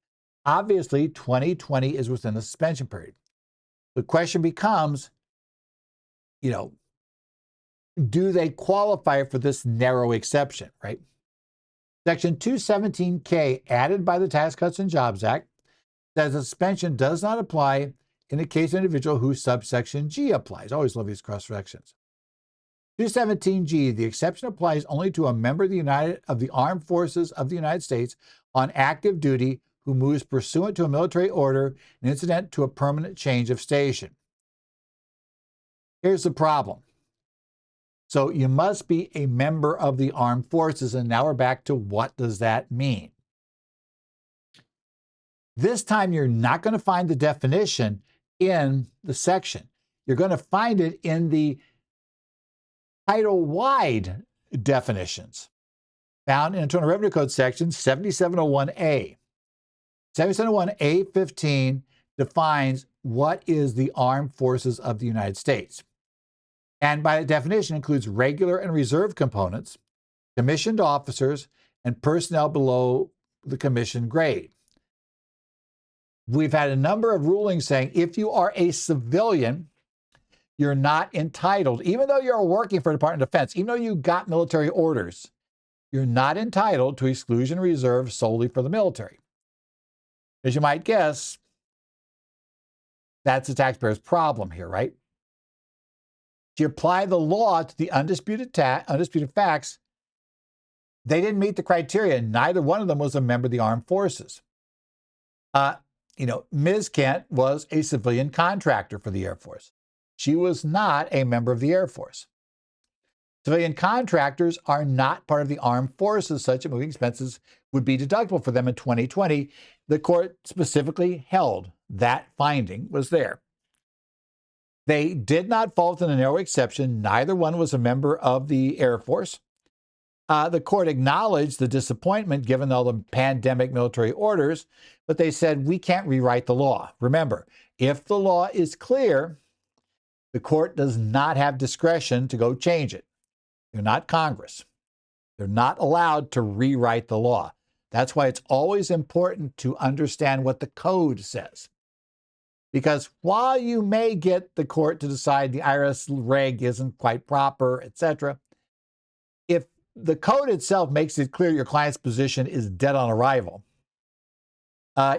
Obviously, 2020 is within the suspension period. The question becomes, do they qualify for this narrow exception, right? Section 217K, added by the Tax Cuts and Jobs Act, says the suspension does not apply in the case of an individual whose subsection G applies. Always love these cross-sections. 217G, the exception applies only to a member of the Armed Forces of the United States on active duty who moves pursuant to a military order and incident to a permanent change of station. Here's the problem. So you must be a member of the armed forces, and now we're back to what does that mean? This time you're not going to find the definition in the section. You're going to find it in the title-wide definitions found in Internal Revenue Code section 7701A. 7701A15 defines what is the armed forces of the United States. And by definition includes regular and reserve components, commissioned officers, and personnel below the commission grade. We've had a number of rulings saying if you are a civilian, you're not entitled, even though you're working for the Department of Defense, even though you got military orders, you're not entitled to exclusion reserved solely for the military. As you might guess, that's the taxpayer's problem here, right? To apply the law to the undisputed facts, they didn't meet the criteria. Neither one of them was a member of the armed forces. Ms. Kent was a civilian contractor for the Air Force. She was not a member of the Air Force. Civilian contractors are not part of the armed forces, such that moving expenses would be deductible for them in 2020. The court specifically held that finding was there. They did not fall within a narrow exception. Neither one was a member of the Air Force. The court acknowledged the disappointment given all the pandemic military orders, but they said, we can't rewrite the law. Remember, if the law is clear, the court does not have discretion to go change it. They're not Congress. They're not allowed to rewrite the law. That's why it's always important to understand what the code says. Because while you may get the court to decide the IRS reg isn't quite proper, etc., if the code itself makes it clear your client's position is dead on arrival,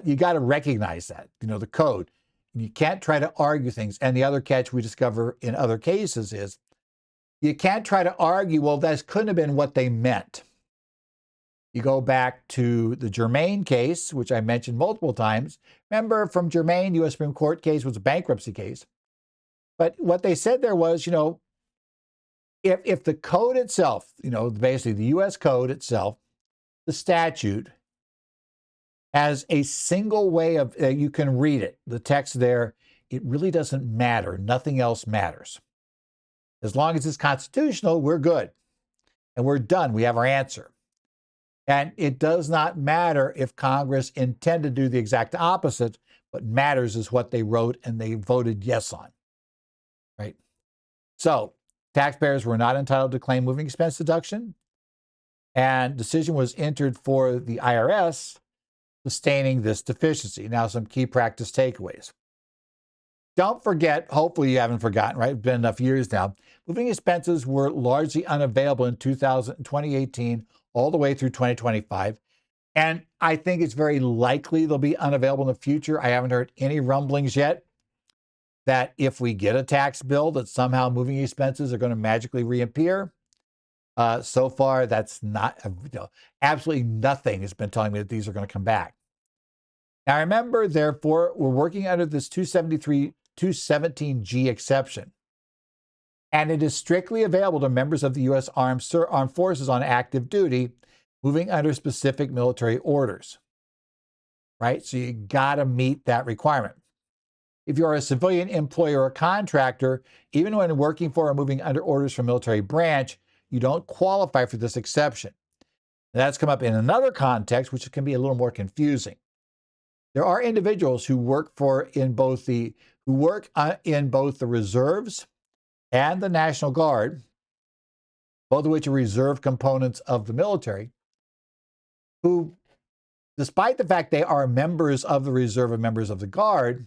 you got to recognize that, the code. You can't try to argue things. And the other catch we discover in other cases is you can't try to argue, well, that couldn't have been what they meant. You go back to the Germain case, which I mentioned multiple times. Remember, from Germain, U.S. Supreme Court case was a bankruptcy case. But what they said there was, if the code itself, basically the U.S. code itself, the statute, has a single way of, you can read it, the text there, it really doesn't matter. Nothing else matters. As long as it's constitutional, we're good. And we're done. We have our answer. And it does not matter if Congress intended to do the exact opposite. What matters is what they wrote and they voted yes on, right? So taxpayers were not entitled to claim moving expense deduction, and decision was entered for the IRS sustaining this deficiency. Now, some key practice takeaways. Don't forget, hopefully you haven't forgotten, right? It's been enough years now. Moving expenses were largely unavailable in 2018 all the way through 2025. And I think it's very likely they'll be unavailable in the future. I haven't heard any rumblings yet that if we get a tax bill that somehow moving expenses are going to magically reappear. So far, that's not, absolutely nothing has been telling me that these are going to come back. Now remember, therefore, we're working under this 217G exception. and it is strictly available to members of the U.S. Armed Forces on active duty moving under specific military orders, right? So you got to meet that requirement. If you are a civilian employer or contractor, even when working for or moving under orders from military branch, you don't qualify for this exception. And that's come up in another context, which can be a little more confusing. There are individuals who work in both the reserves and the National Guard, both of which are reserve components of the military, who, despite the fact they are members of the reserve and members of the Guard,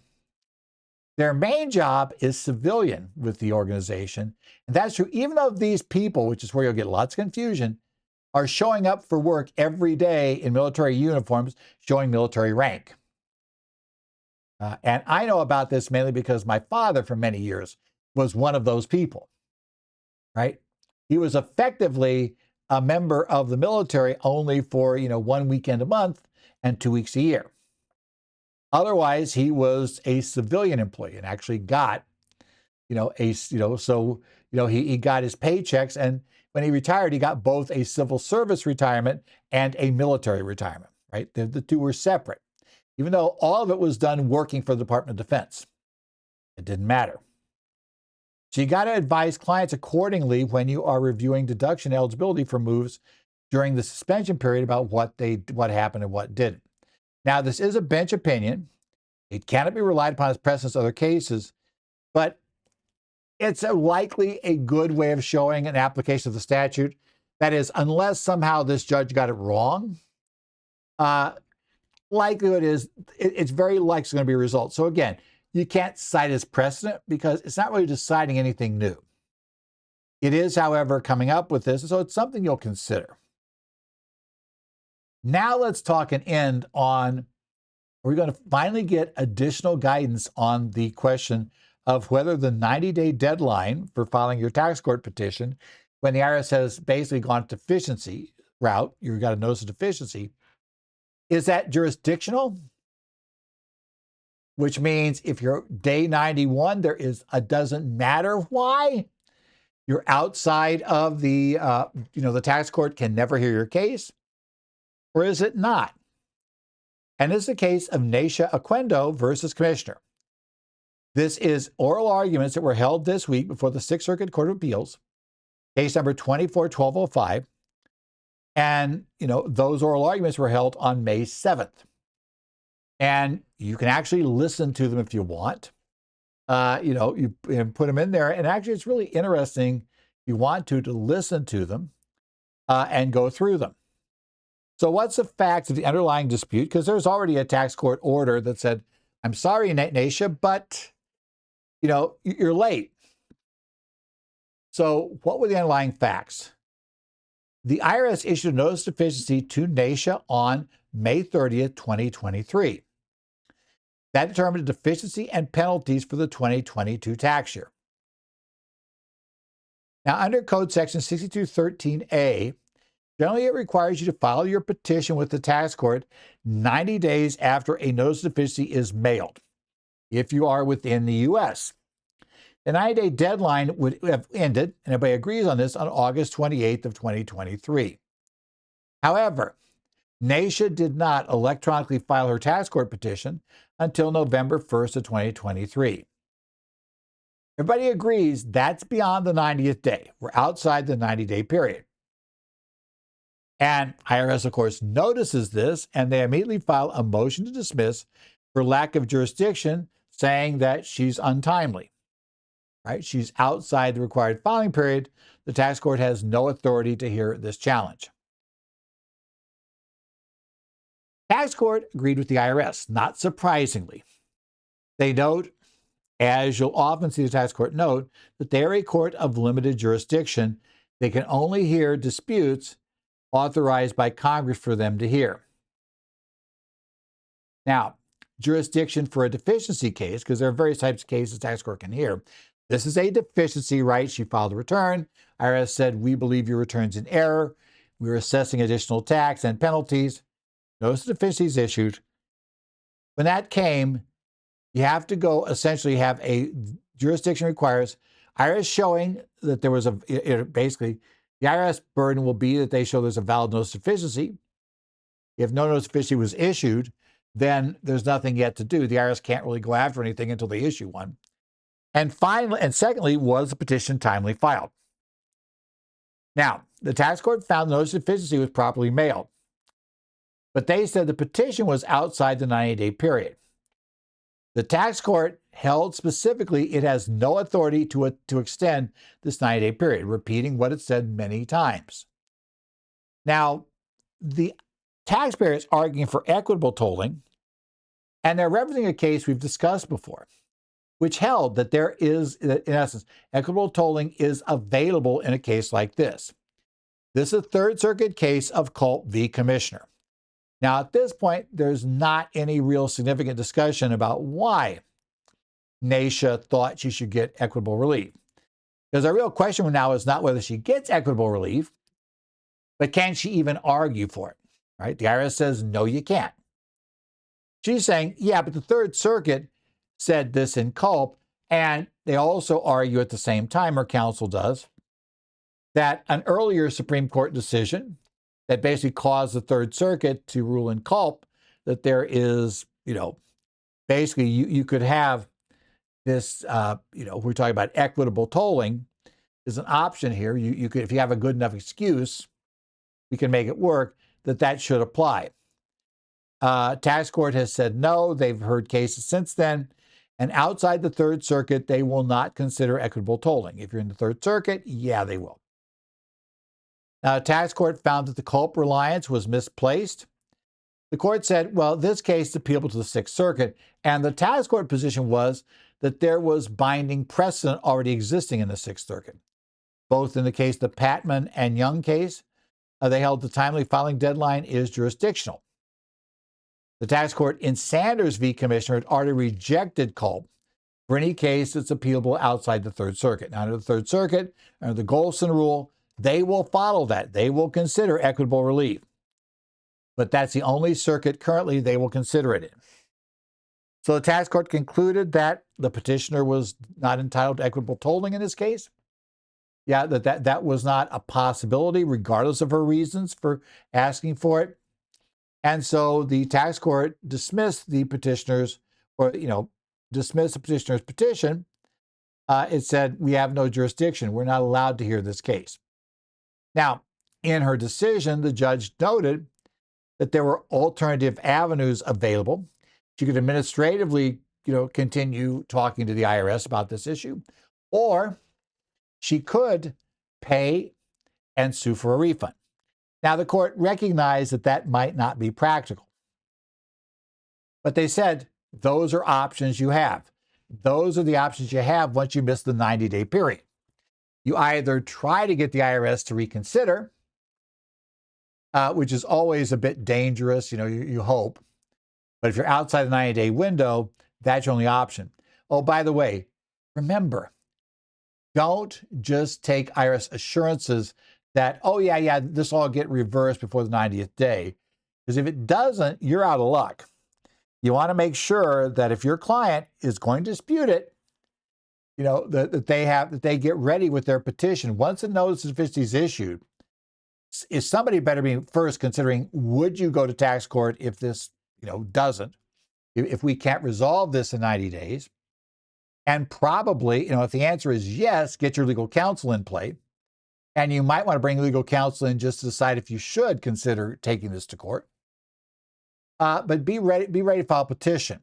their main job is civilian with the organization. And that's true even though these people, which is where you'll get lots of confusion, are showing up for work every day in military uniforms showing military rank. And I know about this mainly because my father, for many years, was one of those people, right? He was effectively a member of the military only for, 1 weekend a month and 2 weeks a year. Otherwise, he was a civilian employee and actually got, he got his paychecks. And when he retired, he got both a civil service retirement and a military retirement, right? The two were separate, even though all of it was done working for the Department of Defense. It didn't matter. So you got to advise clients accordingly when you are reviewing deduction eligibility for moves during the suspension period about what happened and what didn't. Now, this is a bench opinion. It cannot be relied upon as precedent in other cases, but it's likely a good way of showing an application of the statute. That is, unless somehow this judge got it wrong, likelihood is it's very likely going to be a result. So again, you can't cite as precedent because it's not really deciding anything new. It is, however, coming up with this, so it's something you'll consider. Now let's talk and end on, we're going to finally get additional guidance on the question of whether the 90-day deadline for filing your tax court petition, when the IRS has basically gone deficiency route, you've got a notice of deficiency, is that jurisdictional? Which means if you're day 91, it doesn't matter why. You're outside of the tax court can never hear your case. Or is it not? And this is the case of Naisha Oquendo versus Commissioner. This is oral arguments that were held this week before the Sixth Circuit Court of Appeals, case number 24-1205. And, those oral arguments were held on May 7th. And you can actually listen to them if you want. You put them in there. And actually, it's really interesting if you want to listen to them and go through them. So what's the facts of the underlying dispute? Because there's already a tax court order that said, I'm sorry, Naisha, but, you're late. So what were the underlying facts? The IRS issued a notice of deficiency to Naisha on May 30th, 2023. That determined a deficiency and penalties for the 2022 tax year. Now, under Code Section 6213A, generally it requires you to file your petition with the tax court 90 days after a notice of deficiency is mailed, if you are within the U.S. The 90-day deadline would have ended, and everybody agrees on this, on August 28th of 2023. However, Naisha did not electronically file her tax court petition until November 1st of 2023. Everybody agrees that's beyond the 90th day. We're outside the 90-day period. And IRS, of course, notices this, and they immediately file a motion to dismiss for lack of jurisdiction, saying that she's untimely. Right? She's outside the required filing period. The tax court has no authority to hear this challenge. Tax court agreed with the IRS, not surprisingly. They note, as you'll often see the tax court note, that they are a court of limited jurisdiction. They can only hear disputes authorized by Congress for them to hear. Now, jurisdiction for a deficiency case, because there are various types of cases the tax court can hear. This is a deficiency, right? She filed a return. IRS said, we believe your return's in error. We're assessing additional tax and penalties. Notice of deficiency is issued. When that came, you have to go essentially have a jurisdiction requires IRS showing that there was basically the IRS burden will be that they show there's a valid notice of deficiency. If no notice of deficiency was issued, then there's nothing yet to do. The IRS can't really go after anything until they issue one. And finally, and secondly, was the petition timely filed? Now, the tax court found the notice of deficiency was properly mailed, but they said the petition was outside the 90-day period. The tax court held specifically it has no authority to extend this 90-day period, repeating what it said many times. Now, the taxpayer is arguing for equitable tolling, and they're referencing a case we've discussed before, which held that there is, in essence, equitable tolling is available in a case like this. This is a Third Circuit case of Culp v. Commissioner. Now, at this point, there's not any real significant discussion about why Naisha thought she should get equitable relief. Because the real question now is not whether she gets equitable relief, but can she even argue for it, right? The IRS says, no, you can't. She's saying, yeah, but the Third Circuit said this in Culp, and they also argue at the same time, or counsel does, that an earlier Supreme Court decision that basically caused the Third Circuit to rule in Culp that there is, basically you could have this, we're talking about equitable tolling is an option here. You could, if you have a good enough excuse, we can make it work, that should apply. Tax court has said no. They've heard cases since then. And outside the Third Circuit, they will not consider equitable tolling. If you're in the Third Circuit, yeah, they will. Now, a tax court found that the Culp reliance was misplaced. The court said, well, this case is appealable to the Sixth Circuit, and the tax court position was that there was binding precedent already existing in the Sixth Circuit. Both in the case of the Patman and Young case, they held the timely filing deadline is jurisdictional. The tax court in Sanders v. Commissioner had already rejected Culp for any case that's appealable outside the Third Circuit. Now, under the Third Circuit, under the Golson rule, they will follow that. They will consider equitable relief. But that's the only circuit currently they will consider it in. So the tax court concluded that the petitioner was not entitled to equitable tolling in this case. Yeah, that was not a possibility, regardless of her reasons for asking for it. And so the tax court dismissed the petitioner's, dismissed the petitioner's petition. It said, we have no jurisdiction. We're not allowed to hear this case. Now, in her decision, the judge noted that there were alternative avenues available. She could administratively, continue talking to the IRS about this issue, or she could pay and sue for a refund. Now, the court recognized that might not be practical. But they said, those are options you have. Those are the options you have once you miss the 90-day period. You either try to get the IRS to reconsider, which is always a bit dangerous, you hope. But if you're outside the 90-day window, that's your only option. Oh, by the way, remember, don't just take IRS assurances that, oh, yeah, this will all get reversed before the 90th day. Because if it doesn't, you're out of luck. You want to make sure that if your client is going to dispute it, that they get ready with their petition. Once a notice of deficiency is issued, is somebody better be first considering, would you go to tax court if this, doesn't, if we can't resolve this in 90 days? And probably, if the answer is yes, get your legal counsel in play. And you might want to bring legal counsel in just to decide if you should consider taking this to court. But be ready to file a petition.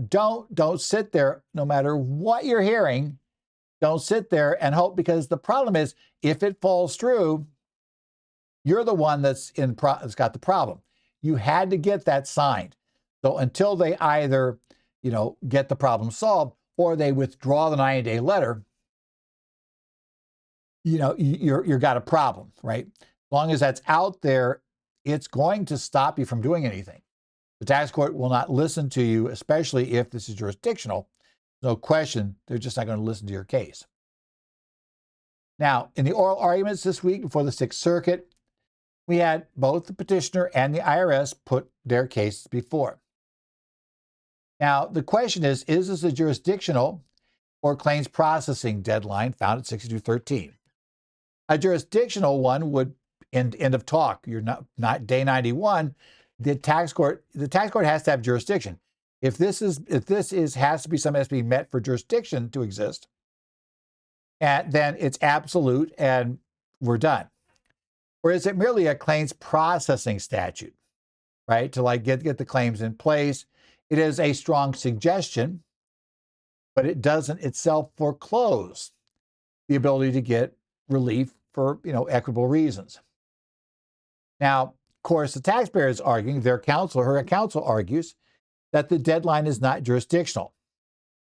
Don't sit there, no matter what you're hearing, don't sit there and hope, because the problem is, if it falls through, you're the one that's got the problem. You had to get that signed. So until they either, get the problem solved or they withdraw the 90-day letter, you've got a problem, right? As long as that's out there, it's going to stop you from doing anything. The tax court will not listen to you, especially if this is jurisdictional. No question, they're just not going to listen to your case. Now, in the oral arguments this week before the Sixth Circuit, we had both the petitioner and the IRS put their cases before. Now, the question is this a jurisdictional? or claims processing deadline found at 6213. A jurisdictional one would end of talk. You're not day 91. The tax court has to have jurisdiction. If this has to be something that has to be met for jurisdiction to exist, and then it's absolute and we're done. Or is it merely a claims processing statute, right? To like get the claims in place. It is a strong suggestion, but it doesn't itself foreclose the ability to get relief for equitable reasons. Now, of course, the taxpayer is arguing, her counsel argues that the deadline is not jurisdictional.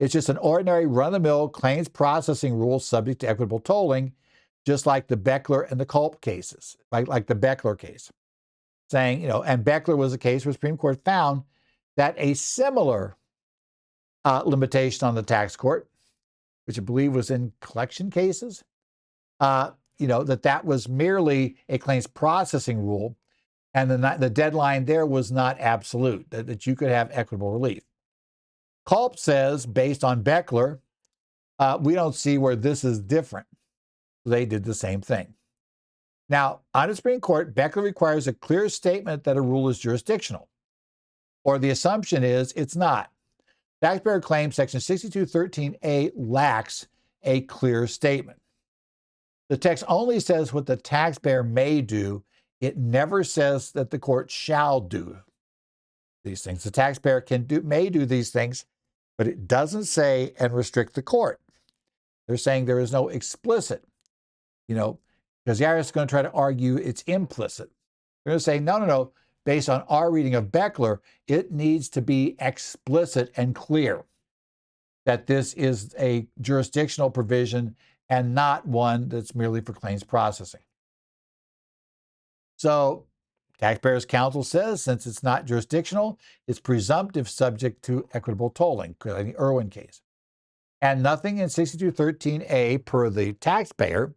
It's just an ordinary run-of-the-mill claims processing rule subject to equitable tolling, just like the Beckler and the Culp cases, like the Beckler case. Saying, and Beckler was a case where the Supreme Court found that a similar limitation on the tax court, which I believe was in collection cases, that was merely a claims processing rule, and the deadline there was not absolute, that you could have equitable relief. Culp says, based on Beckler, we don't see where this is different. They did the same thing. Now, on the Supreme Court, Beckler requires a clear statement that a rule is jurisdictional, or the assumption is it's not. Taxpayer claims Section 6213A lacks a clear statement. The text only says what the taxpayer may do. It never says that the court shall do these things. The taxpayer may do these things, but it doesn't say and restrict the court. They're saying there is no explicit, because the IRS is going to try to argue it's implicit. They're going to say, no. Based on our reading of Beckler, it needs to be explicit and clear that this is a jurisdictional provision and not one that's merely for claims processing. So, taxpayers' counsel says, since it's not jurisdictional, it's presumptive subject to equitable tolling, like the Irwin case. And nothing in 6213A per the taxpayer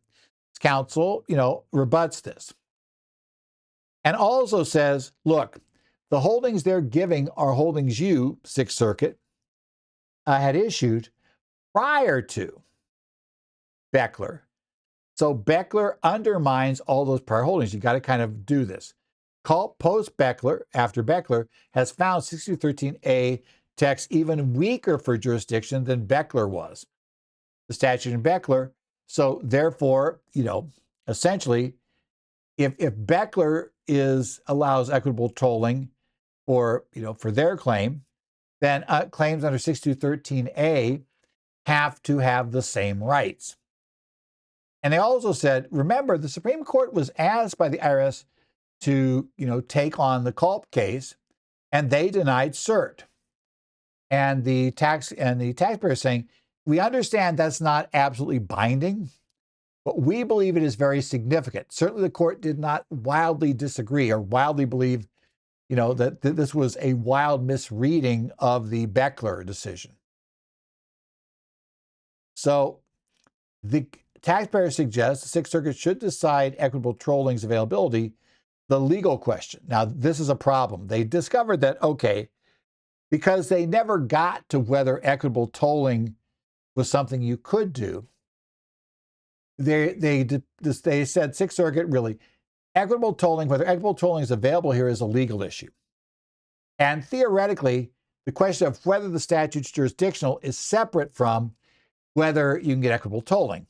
counsel, rebuts this. And also says, look, the holdings they're giving are holdings you, Sixth Circuit, had issued prior to Beckler. So Beckler undermines all those prior holdings. You got to kind of do this. Post-Beckler, after Beckler, has found 6213A text even weaker for jurisdiction than Beckler was. The statute in Beckler. So therefore, essentially, if Beckler allows equitable tolling for their claim, then claims under 6213A have to have the same rights. And they also said, remember, the Supreme Court was asked by the IRS to, take on the Culp case, and they denied cert. And the taxpayer is saying, we understand that's not absolutely binding, but we believe it is very significant. Certainly the court did not wildly disagree or wildly believe, that this was a wild misreading of the Beckler decision. So the taxpayer suggests the Sixth Circuit should decide equitable tolling's availability, the legal question. Now, this is a problem. They discovered that, because they never got to whether equitable tolling was something you could do, they said, Sixth Circuit, really, equitable tolling, whether equitable tolling is available here is a legal issue. And theoretically, the question of whether the statute's jurisdictional is separate from whether you can get equitable tolling.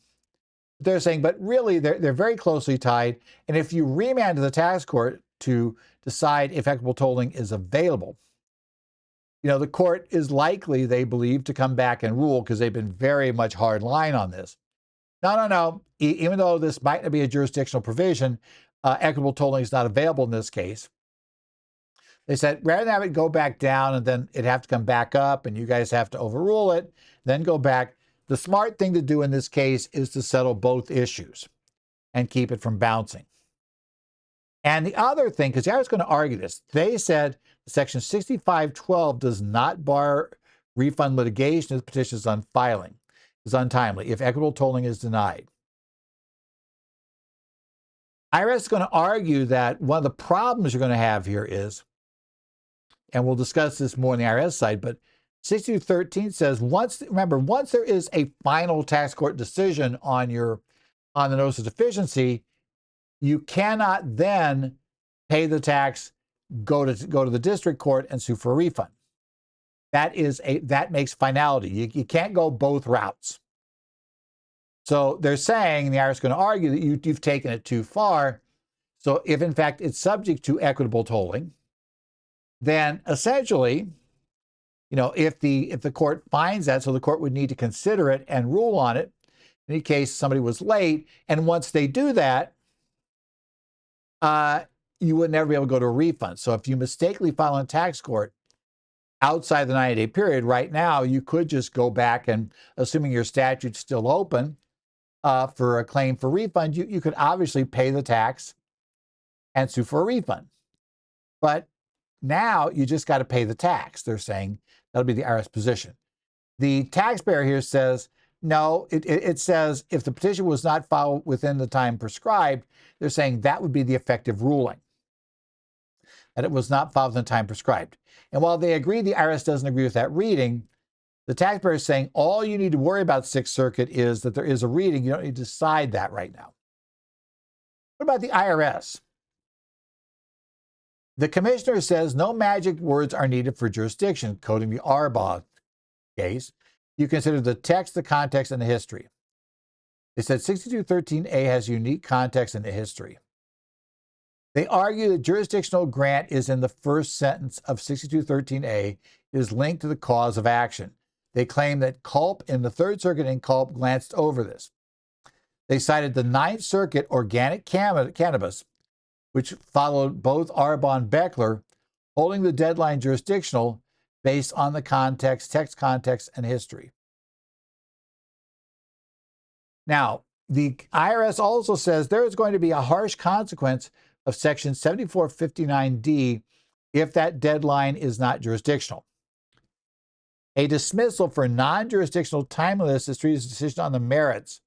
They're saying, but really, they're very closely tied. And if you remand to the tax court to decide if equitable tolling is available, the court is likely, they believe, to come back and rule, because they've been very much hard line on this. No. Even though this might not be a jurisdictional provision, equitable tolling is not available in this case. They said, rather than have it go back down and then it have to come back up and you guys have to overrule it, then go back, the smart thing to do in this case is to settle both issues and keep it from bouncing. And the other thing, because I was going to argue this, they said Section 6512 does not bar refund litigation if the petition is on filing, is untimely, if equitable tolling is denied. IRS is going to argue that one of the problems you're going to have here is, and we'll discuss this more on the IRS side, but 6213 says once there is a final tax court decision on the notice of deficiency, you cannot then pay the tax, go to the district court and sue for a refund. That makes finality. You can't go both routes. So they're saying, the IRS is going to argue that you've taken it too far. So if in fact it's subject to equitable tolling, then essentially, if the court finds that, so the court would need to consider it and rule on it in any case somebody was late. And once they do that, you would never be able to go to a refund. So if you mistakenly file in tax court outside the 90-day period, right now you could just go back and, assuming your statute's still open for a claim for refund, you could obviously pay the tax and sue for a refund. But now you just got to pay the tax. They're saying that'll be the IRS position. The taxpayer here says, no, it says if the petition was not filed within the time prescribed, they're saying that would be the effective ruling, that it was not filed within the time prescribed. And while they agree the IRS doesn't agree with that reading, the taxpayer is saying all you need to worry about, Sixth Circuit, is that there is a reading. You don't need to decide that right now. What about the IRS? The commissioner says no magic words are needed for jurisdiction, quoting the Arbaugh case. You consider the text, the context, and the history. They said 6213A has unique context and history. They argue that jurisdictional grant is in the first sentence of 6213A is linked to the cause of action. They claim that Culp in the Third Circuit and Culp glanced over this. They cited the Ninth Circuit organic cannabis, which followed both Arbaugh and Beckler, holding the deadline jurisdictional based on the context, text, context, and history. Now, the IRS also says there is going to be a harsh consequence of Section 7459D if that deadline is not jurisdictional. A dismissal for non-jurisdictional timeliness is treated as a decision on the merits,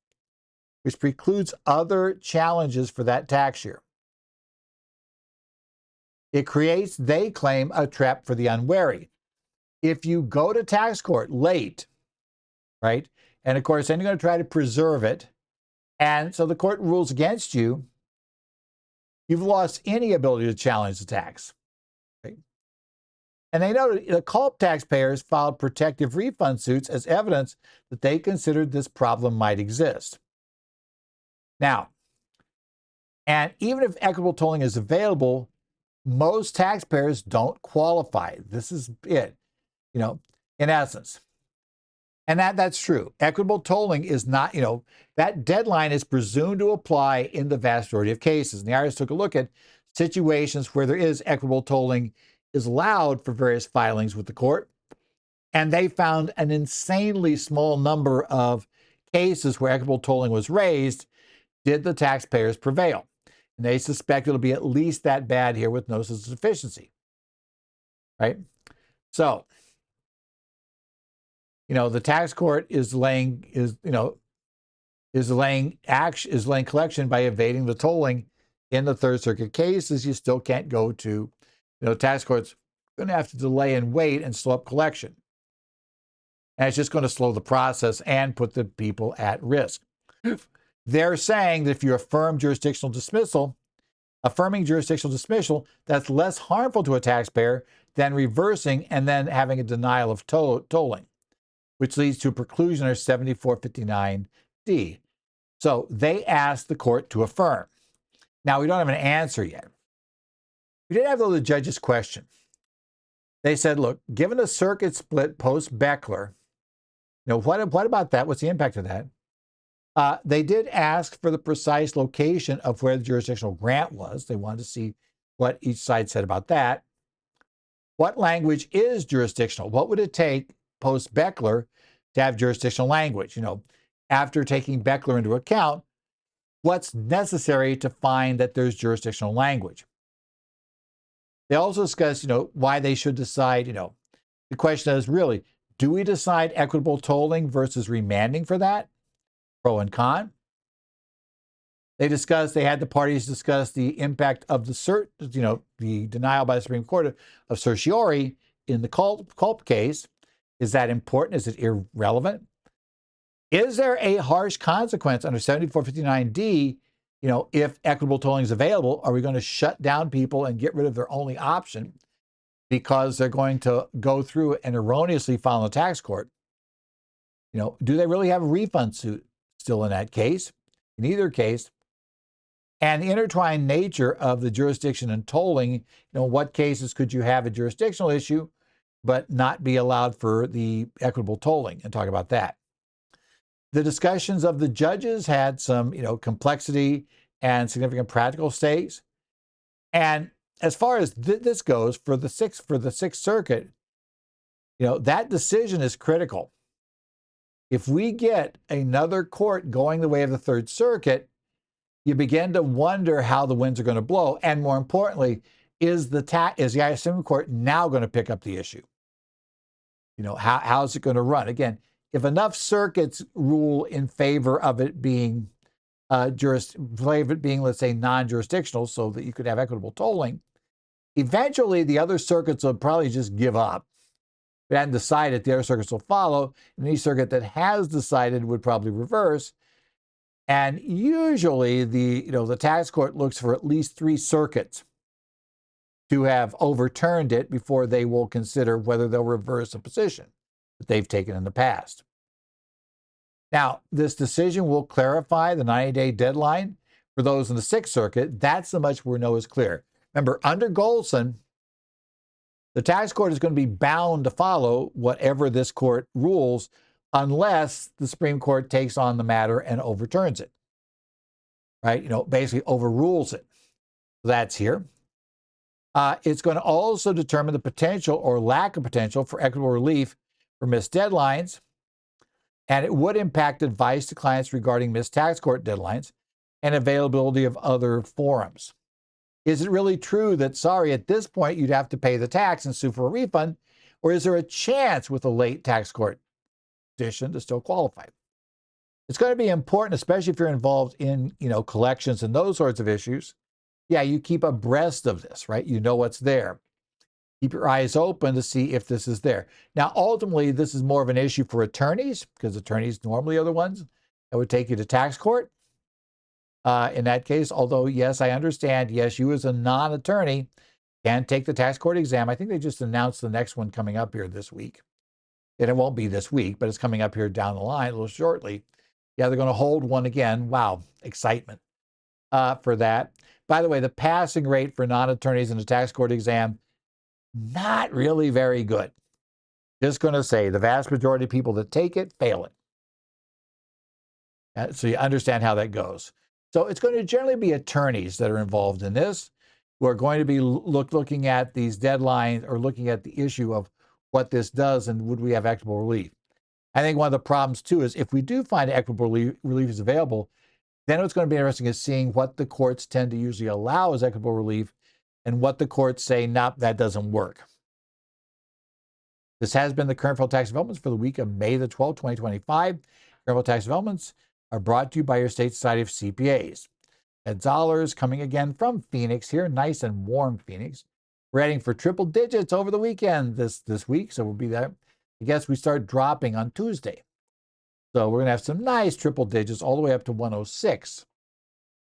which precludes other challenges for that tax year. It creates, they claim, a trap for the unwary. If you go to tax court late, right, and of course, then you're going to try to preserve it, and so the court rules against you, you've lost any ability to challenge the tax. Right? And they noted the Culp taxpayers filed protective refund suits as evidence that they considered this problem might exist. Now, and even if equitable tolling is available, most taxpayers don't qualify. This is it, in essence. And that's true. Equitable tolling is not, that deadline is presumed to apply in the vast majority of cases. And the IRS took a look at situations where there is equitable tolling is allowed for various filings with the court. And they found an insanely small number of cases where equitable tolling was raised. Did the taxpayers prevail? And they suspect it'll be at least that bad here with notices of deficiency, right? So, the tax court is laying collection by evading the tolling in the Third Circuit cases. You still can't go to, tax court's going to have to delay and wait and slow up collection. And it's just going to slow the process and put the people at risk. They're saying that if you affirming jurisdictional dismissal, that's less harmful to a taxpayer than reversing and then having a denial of tolling, which leads to preclusion under 7459D. So they asked the court to affirm. Now, we don't have an answer yet. We did have, though, the judge's question. They said, look, given the circuit split post-Beckler, what about that? What's the impact of that? They did ask for the precise location of where the jurisdictional grant was. They wanted to see what each side said about that. What language is jurisdictional? What would it take post-Beckler to have jurisdictional language? After taking Beckler into account, what's necessary to find that there's jurisdictional language? They also discussed, why they should decide, the question is really, do we decide equitable tolling versus remanding for that? Pro and con. They had the parties discuss the impact of the denial by the Supreme Court of certiorari in the Culp case. Is that important? Is it irrelevant? Is there a harsh consequence under 7459D? If equitable tolling is available, are we going to shut down people and get rid of their only option because they're going to go through and erroneously file in the tax court? Do they really have a refund suit still in that case? In either case, and the intertwined nature of the jurisdiction and tolling, what cases could you have a jurisdictional issue but not be allowed for the equitable tolling, and talk about that. The discussions of the judges had some, complexity and significant practical stakes. And as far as this goes, for the Sixth Circuit, that decision is critical. If we get another court going the way of the Third Circuit, you begin to wonder how the winds are going to blow, and more importantly, is the U.S. Supreme Court now going to pick up the issue? How is it going to run? Again, if enough circuits rule in favor of it being let's say, non-jurisdictional, so that you could have equitable tolling, eventually the other circuits will probably just give up. If they hadn't decided, the other circuits will follow, and any circuit that has decided would probably reverse. And usually the tax court looks for at least 3 circuits to have overturned it before they will consider whether they'll reverse a position that they've taken in the past. Now, this decision will clarify the 90-day deadline for those in the Sixth Circuit. That's so much we know is clear. Remember, under Golson, the tax court is going to be bound to follow whatever this court rules unless the Supreme Court takes on the matter and overturns it, right? Basically overrules it. That's here. It's going to also determine the potential or lack of potential for equitable relief for missed deadlines, and it would impact advice to clients regarding missed tax court deadlines and availability of other forums. Is it really true that, at this point you'd have to pay the tax and sue for a refund, or is there a chance with a late tax court petition to still qualify? It's going to be important, especially if you're involved in, collections and those sorts of issues. Yeah, you keep abreast of this, right? You know what's there. Keep your eyes open to see if this is there. Now, ultimately, this is more of an issue for attorneys, because attorneys normally are the ones that would take you to tax court. In that case, although, yes, I understand, yes, you as a non-attorney can take the tax court exam. I think they just announced the next one coming up here this week. And it won't be this week, but it's coming up here down the line a little shortly. Yeah, they're going to hold one again. Wow, excitement for that. By the way, the passing rate for non-attorneys in the tax court exam, not really very good. Just going to say the vast majority of people that take it fail it. So you understand how that goes. So it's going to generally be attorneys that are involved in this, who are going to be looking at these deadlines or looking at the issue of what this does and would we have equitable relief. I think one of the problems, too, is if we do find equitable relief is available, then what's going to be interesting is seeing what the courts tend to usually allow as equitable relief and what the courts say, nope, that doesn't work. This has been the Current Federal Tax Developments for the week of May the 12th, 2025. Current Federal Tax Developments are brought to you by your state society of CPAs. Ed Zollers coming again from Phoenix here, nice and warm Phoenix. We're heading for triple digits over the weekend this week, so we'll be there. I guess we start dropping on Tuesday. So we're going to have some nice triple digits all the way up to 106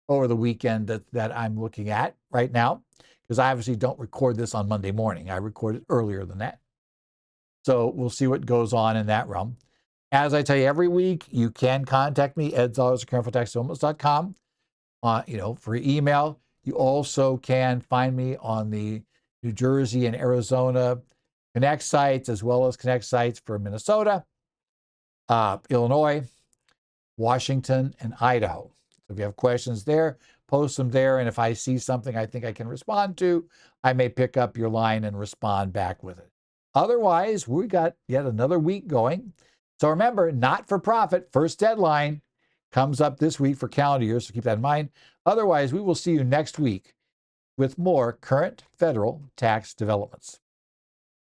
over the weekend that I'm looking at right now, because I obviously don't record this on Monday morning. I record it earlier than that. So we'll see what goes on in that realm. As I tell you every week, you can contact me, edzollers@currentfederaltaxdevelopments.com, for email. You also can find me on the New Jersey and Arizona Connect sites, as well as Connect sites for Minnesota, Illinois, Washington, and Idaho. So if you have questions there, post them there. And if I see something I think I can respond to, I may pick up your line and respond back with it. Otherwise, we got yet another week going. So remember, not-for-profit first deadline comes up this week for calendar year, so keep that in mind. Otherwise, we will see you next week with more current federal tax developments.